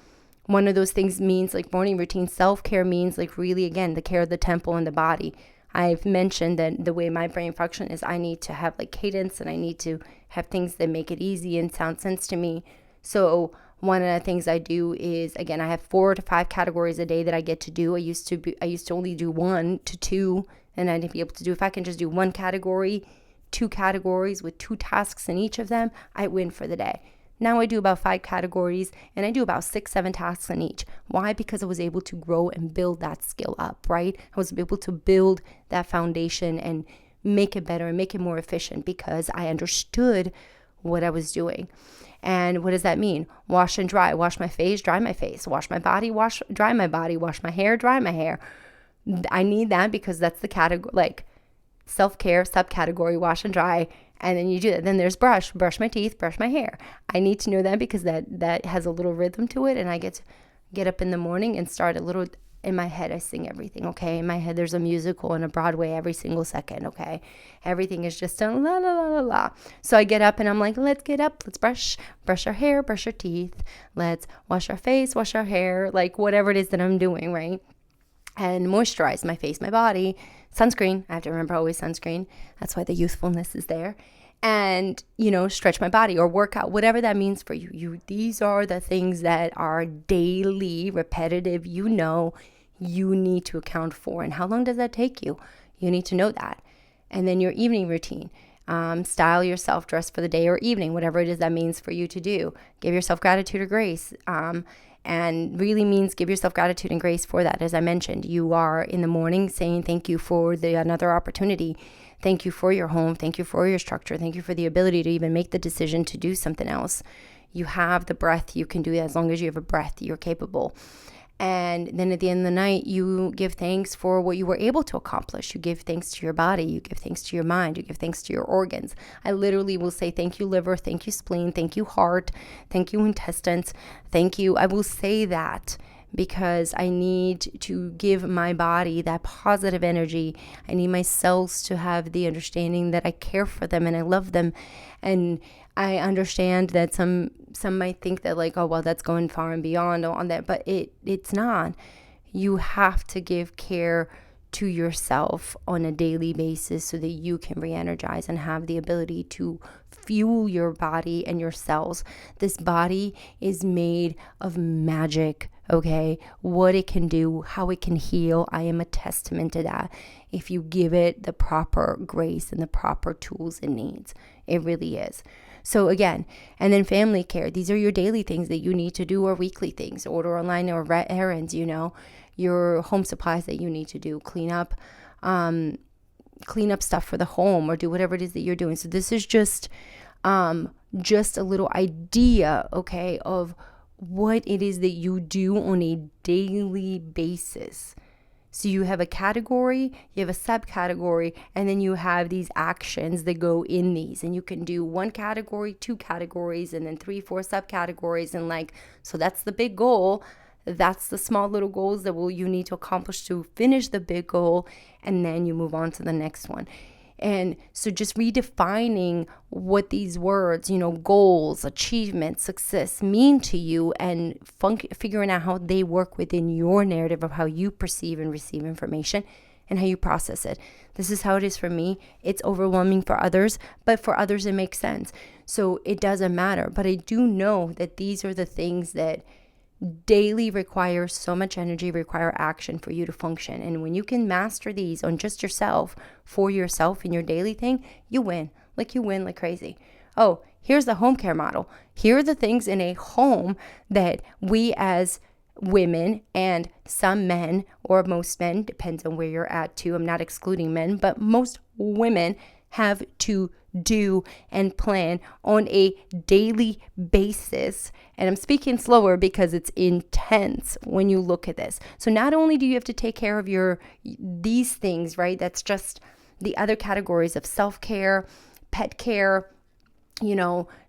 One of those things means like morning routine. Self-care means like really, again, the care of the temple and the body. I've mentioned that the way my brain functions is I need to have like cadence, and I need to have things that make it easy and sound sense to me. So one of the things I do is, again, I have 4 to 5 categories a day that I get to do. I used to only do 1 to 2, and I'd be able to do, if I can just do 1 category, 2 categories with 2 tasks in each of them, I win for the day. Now I do about 5 categories, and I do about 6, 7 tasks in each. Why? Because I was able to grow and build that skill up, right? I was able to build that foundation and make it better and make it more efficient because I understood what I was doing. And what does that mean? Wash and dry. Wash my face, dry my face. Wash my body, dry my body. Wash my hair, dry my hair. I need that because that's the category, like self-care subcategory, wash and dry. And then you do that. Then there's brush my teeth, brush my hair. I need to know that because that has a little rhythm to it. And I get up in the morning and start a little, in my head, I sing everything, okay? In my head, there's a musical and a Broadway every single second, okay? Everything is just a la, la, la, la, la. So I get up and I'm like, let's get up. Let's brush our hair, brush our teeth. Let's wash our face, wash our hair, like whatever it is that I'm doing, right? And moisturize my face, my body. Sunscreen. I have to remember always sunscreen. That's why the youthfulness is there. And, stretch my body or work out, whatever that means for you. These are the things that are daily, repetitive, you need to account for. And how long does that take you? You need to know that. And then your evening routine. Style yourself, dress for the day or evening, whatever it is that means for you to do. Give yourself gratitude or grace. And really means give yourself gratitude and grace for that. As I mentioned, you are in the morning saying thank you for another opportunity. Thank you for your home. Thank you for your structure. Thank you for the ability to even make the decision to do something else. You have the breath. You can do that. As long as you have a breath, you're capable. And then at the end of the night, you give thanks for what you were able to accomplish. You give thanks to your body. You give thanks to your mind. You give thanks to your organs. I literally will say, thank you, liver. Thank you, spleen. Thank you, heart. Thank you, intestines. Thank you. I will say that because I need to give my body that positive energy. I need my cells to have the understanding that I care for them and I love them. And I understand that some might think that like, oh, well, that's going far and beyond on that, but it's not. You have to give care to yourself on a daily basis so that you can re-energize and have the ability to fuel your body and your cells. This body is made of magic, okay? What it can do, how it can heal, I am a testament to that. If you give it the proper grace and the proper tools it needs, it really is. So again, and then family care. These are your daily things that you need to do, or weekly things, order online or errands, your home supplies that you need to do, clean up stuff for the home, or do whatever it is that you're doing. So this is just a little idea, okay, of what it is that you do on a daily basis. So you have a category, you have a subcategory, and then you have these actions that go in these. And you can do one category, two categories, and then 3, 4 subcategories. And so that's the big goal. That's the small little goals that you need to accomplish to finish the big goal. And then you move on to the next one. And so just redefining what these words, goals, achievement, success mean to you, and figuring out how they work within your narrative of how you perceive and receive information and how you process it. This is how it is for me. It's overwhelming for others, but for others it makes sense. So it doesn't matter. But I do know that these are the things that daily require so much energy, require action for you to function. And when you can master these on just yourself, for yourself in your daily thing, you win like crazy. Oh, here's the home care model. Here are the things in a home that we as women and some men, or most men, depends on where you're at too. I'm not excluding men, but most women have to do and plan on a daily basis. And I'm speaking slower because it's intense when you look at this. So not only do you have to take care of these things, right? That's just the other categories of self-care, pet care,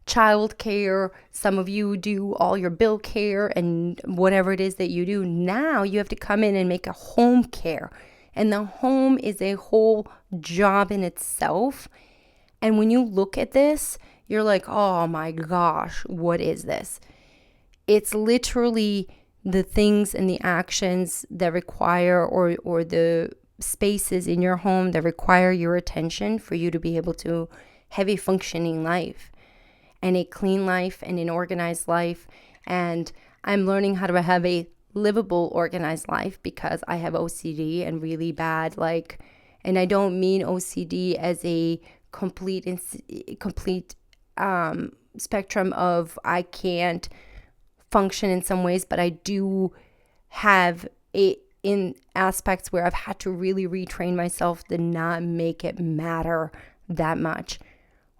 child care. Some of you do all your bill care and whatever it is that you do. Now you have to come in and make a home care. And the home is a whole job in itself. And when you look at this, you're like, oh my gosh, what is this? It's literally the things and the actions that require, or the spaces in your home that require your attention for you to be able to have a functioning life and a clean life and an organized life. And I'm learning how to have a livable, organized life because I have OCD and really bad, and I don't mean OCD as a complete spectrum of I can't function in some ways, but I do have it in aspects where I've had to really retrain myself to not make it matter that much.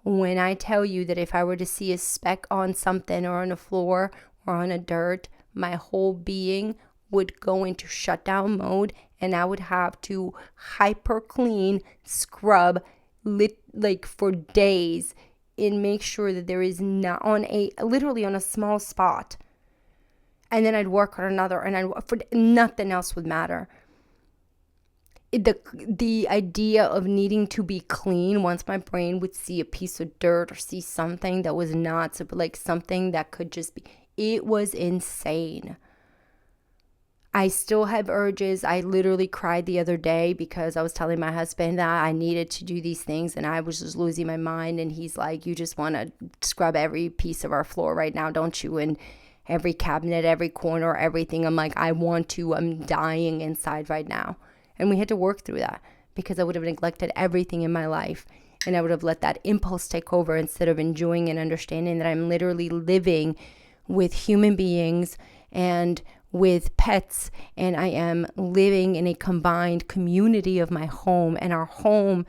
When I tell you that if I were to see a speck on something or on a floor or on a dirt, my whole being would go into shutdown mode, and I would have to hyper clean, scrub for days and make sure that there is not literally on a small spot. And then I'd work on another, and nothing else would matter. The idea of needing to be clean, once my brain would see a piece of dirt or see something that was not something that could just be, it was insane. I still have urges. I literally cried the other day because I was telling my husband that I needed to do these things and I was just losing my mind. And he's like, you just want to scrub every piece of our floor right now, don't you? And every cabinet, every corner, everything. I'm like, I want to. I'm dying inside right now. And we had to work through that because I would have neglected everything in my life. And I would have let that impulse take over instead of enjoying and understanding that I'm literally living with human beings and with pets, and I am living in a combined community of my home, and our home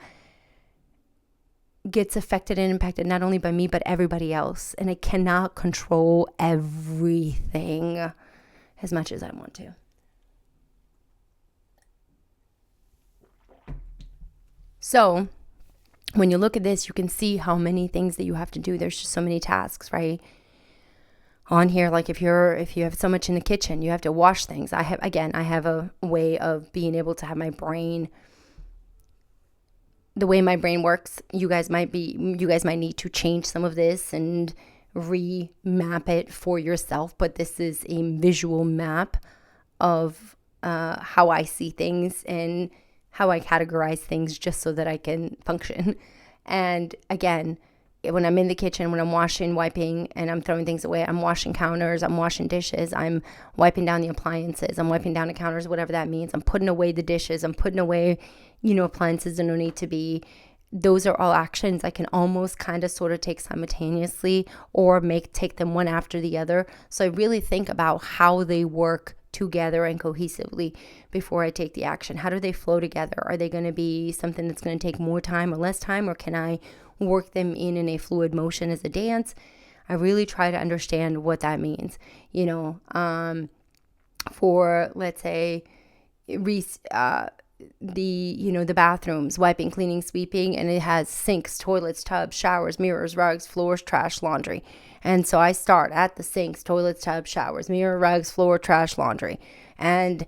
gets affected and impacted not only by me but everybody else, and I cannot control everything as much as I want to. So when you look at this, you can see how many things that you have to do. There's just so many tasks, right? On here, like if you have so much in the kitchen, you have to wash things. I have a way of being able to have my brain, the way my brain works. You guys might need to change some of this and remap it for yourself, but this is a visual map of how I see things and how I categorize things just so that I can function. And again, when I'm in the kitchen, when I'm washing, wiping, and I'm throwing things away, I'm washing counters, I'm washing dishes, I'm wiping down the appliances, I'm wiping down the counters, whatever that means. I'm putting away the dishes, I'm putting away, appliances that don't need to be. Those are all actions I can almost kind of sort of take simultaneously or take them one after the other. So I really think about how they work together and cohesively before I take the action. How do they flow together? Are they going to be something that's going to take more time or less time, or can I work them in a fluid motion as a dance? I really try to understand what that means. For, let's say, the bathrooms, wiping, cleaning, sweeping, and it has sinks, toilets, tubs, showers, mirrors, rugs, floors, trash, laundry. And so I start at the sinks, toilets, tubs, showers, mirror, rugs, floor, trash, laundry. And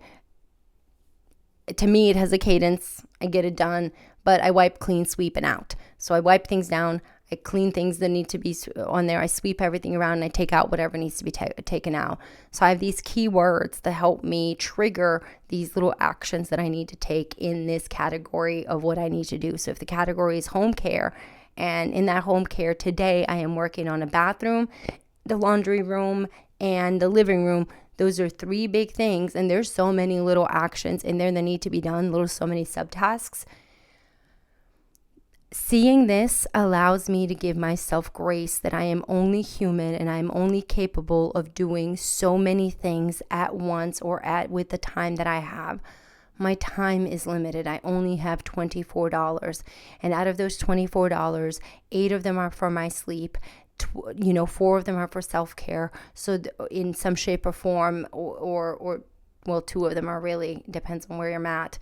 to me, it has a cadence. I get it done, but I wipe, clean, sweep, and out. So I wipe things down. I clean things that need to be on there. I sweep everything around, and I take out whatever needs to be taken out. So I have these key words that help me trigger these little actions that I need to take in this category of what I need to do. So if the category is home care, and in that home care today, I am working on a bathroom, the laundry room, and the living room. Those are 3 big things, and there's so many little actions in there that need to be done, so many subtasks. Seeing this allows me to give myself grace that I am only human and I'm only capable of doing so many things at once or with the time that I have. My time is limited. I only have $24. And out of those $24, 8 of them are for my sleep. 4 of them are for self-care. So in some shape or form, or 2 of them are, really depends on where you're at.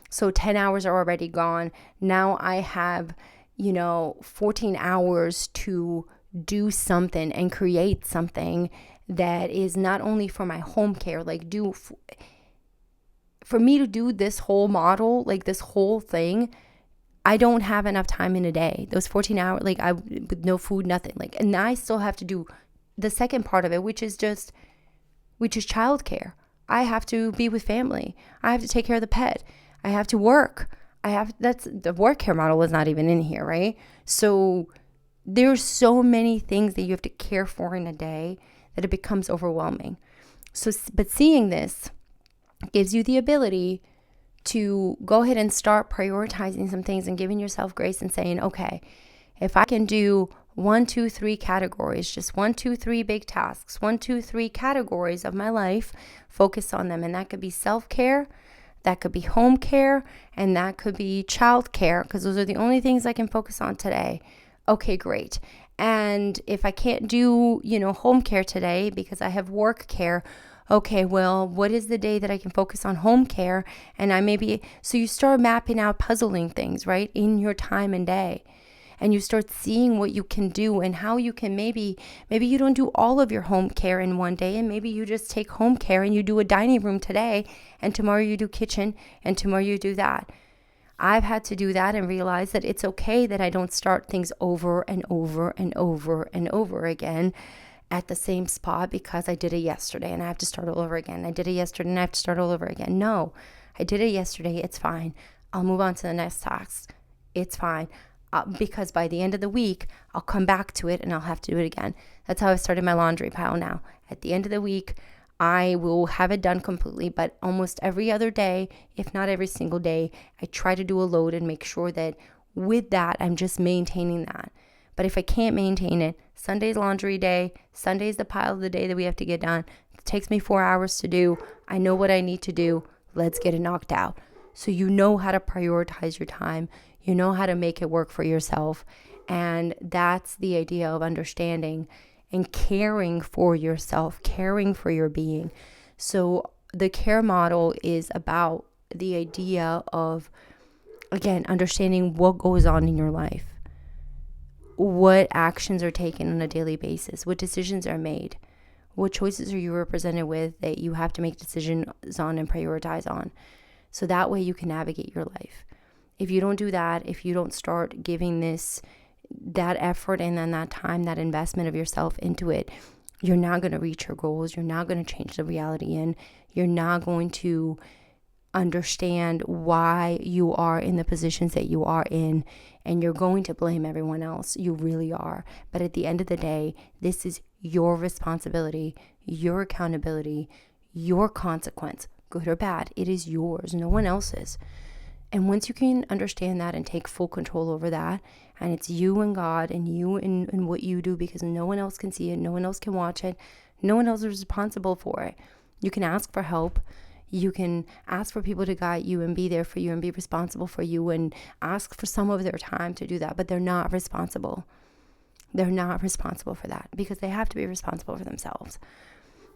So 10 hours are already gone. Now I have, 14 hours to do something and create something that is not only for my home care, for me to do this whole model, this whole thing, I don't have enough time in a day. Those 14 hours, with no food, nothing. And I still have to do the second part of it, which is childcare. I have to be with family. I have to take care of the pet. I have to work. That's the work care model is not even in here, right? So there's so many things that you have to care for in a day that it becomes overwhelming. But seeing this gives you the ability to go ahead and start prioritizing some things and giving yourself grace and saying, okay, if I can do 1, 2, 3 categories, just 1, 2, 3 big tasks, 1, 2, 3 categories of my life, focus on them. And that could be self-care, that could be home care, and that could be child care, because those are the only things I can focus on today. Okay, great. And if I can't do, home care today because I have work care, okay, well, what is the day that I can focus on home care? And so you start mapping out, puzzling things, right, in your time and day. And you start seeing what you can do and how you can maybe you don't do all of your home care in one day, and maybe you just take home care and you do a dining room today, and tomorrow you do kitchen, and tomorrow you do that. I've had to do that and realize that it's okay that I don't start things over and over and over and over again at the same spot because I did it yesterday and I have to start all over again. I did it yesterday and I have to start all over again. No, I did it yesterday. It's fine. I'll move on to the next task. It's fine. Because by the end of the week, I'll come back to it and I'll have to do it again. That's how I started my laundry pile now. At the end of the week, I will have it done completely, but almost every other day, if not every single day, I try to do a load and make sure that with that, I'm just maintaining that. But if I can't maintain it, Sunday's laundry day, Sunday's the pile of the day that we have to get done. It takes me 4 hours to do. I know what I need to do. Let's get it knocked out. So you know how to prioritize your time. You know how to make it work for yourself. And that's the idea of understanding and caring for yourself, caring for your being. So the care model is about the idea of, again, understanding what goes on in your life. What actions are taken on a daily basis? What decisions are made? What choices are you represented with that you have to make decisions on and prioritize on? So that way you can navigate your life. If you don't do that, if you don't start giving that effort and then that time, that investment of yourself into it, you're not going to reach your goals. You're not going to change the reality, and you're not going to understand why you are in the positions that you are in, and you're going to blame everyone else. You really are. But at the end of the day, this is your responsibility, your accountability, your consequence, good or bad. It is yours, no one else's. And once you can understand that and take full control over that, and it's you and God and you and what you do, because no one else can see it, no one else can watch it, no one else is responsible for it. You can ask for help. You can ask for people to guide you and be there for you and be responsible for you and ask for some of their time to do that, but they're not responsible. They're not responsible for that because they have to be responsible for themselves.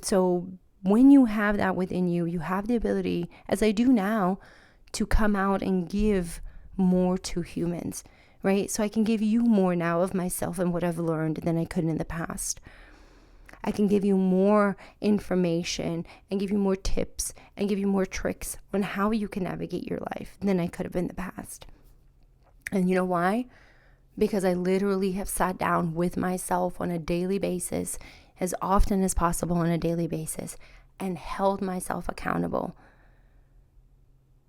So when you have that within you, you have the ability, as I do now, to come out and give more to humans, right? So I can give you more now of myself and what I've learned than I could in the past. I can give you more information and give you more tips and give you more tricks on how you can navigate your life than I could have in the past. And you know why? Because I literally have sat down with myself on a daily basis, as often as possible on a daily basis, and held myself accountable.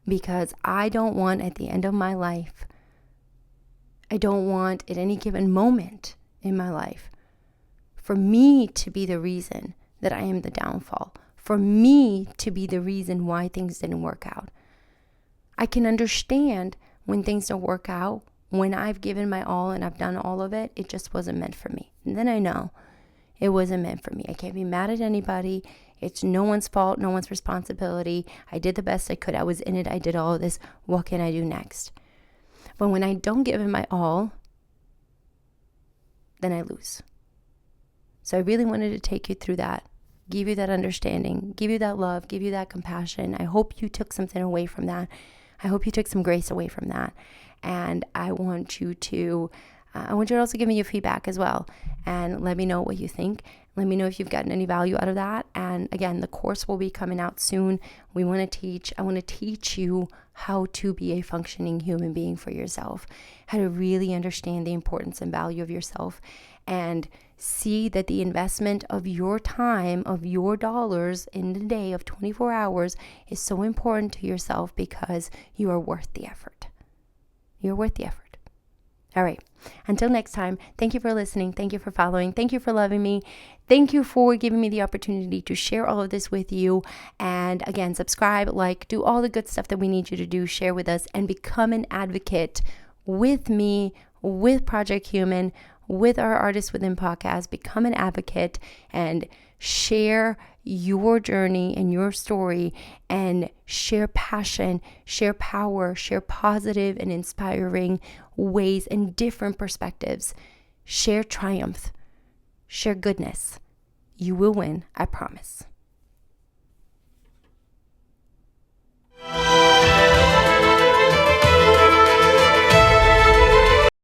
Because I don't want at the end of my life, I don't want at any given moment in my life for me to be the reason that I am the downfall, for me to be the reason why things didn't work out. I can understand when things don't work out, when I've given my all and I've done all of it, it just wasn't meant for me. And then I know it wasn't meant for me. I can't be mad at anybody. It's no one's fault, no one's responsibility. I did the best I could. I was in it. I did all of this. What can I do next? But when I don't give it my all, then I lose. So I really wanted to take you through that, give you that understanding, give you that love, give you that compassion. I hope you took something away from that. I hope you took some grace away from that. And I want you to also give me your feedback as well. And let me know what you think. Let me know if you've gotten any value out of that. And again, the course will be coming out soon. I want to teach you how to be a functioning human being for yourself, how to really understand the importance and value of yourself, and see that the investment of your time, of your dollars in the day of 24 hours is so important to yourself because you are worth the effort. You're worth the effort. All right. Until next time, thank you for listening. Thank you for following. Thank you for loving me. Thank you for giving me the opportunity to share all of this with you. And again, subscribe, like, do all the good stuff that we need you to do. Share with us and become an advocate with me, with Project Human, with our Artists Within podcast. Become an advocate and share your journey and your story, and share passion, share power, share positive and inspiring ways and different perspectives. Share triumph, share goodness. You will win, I promise.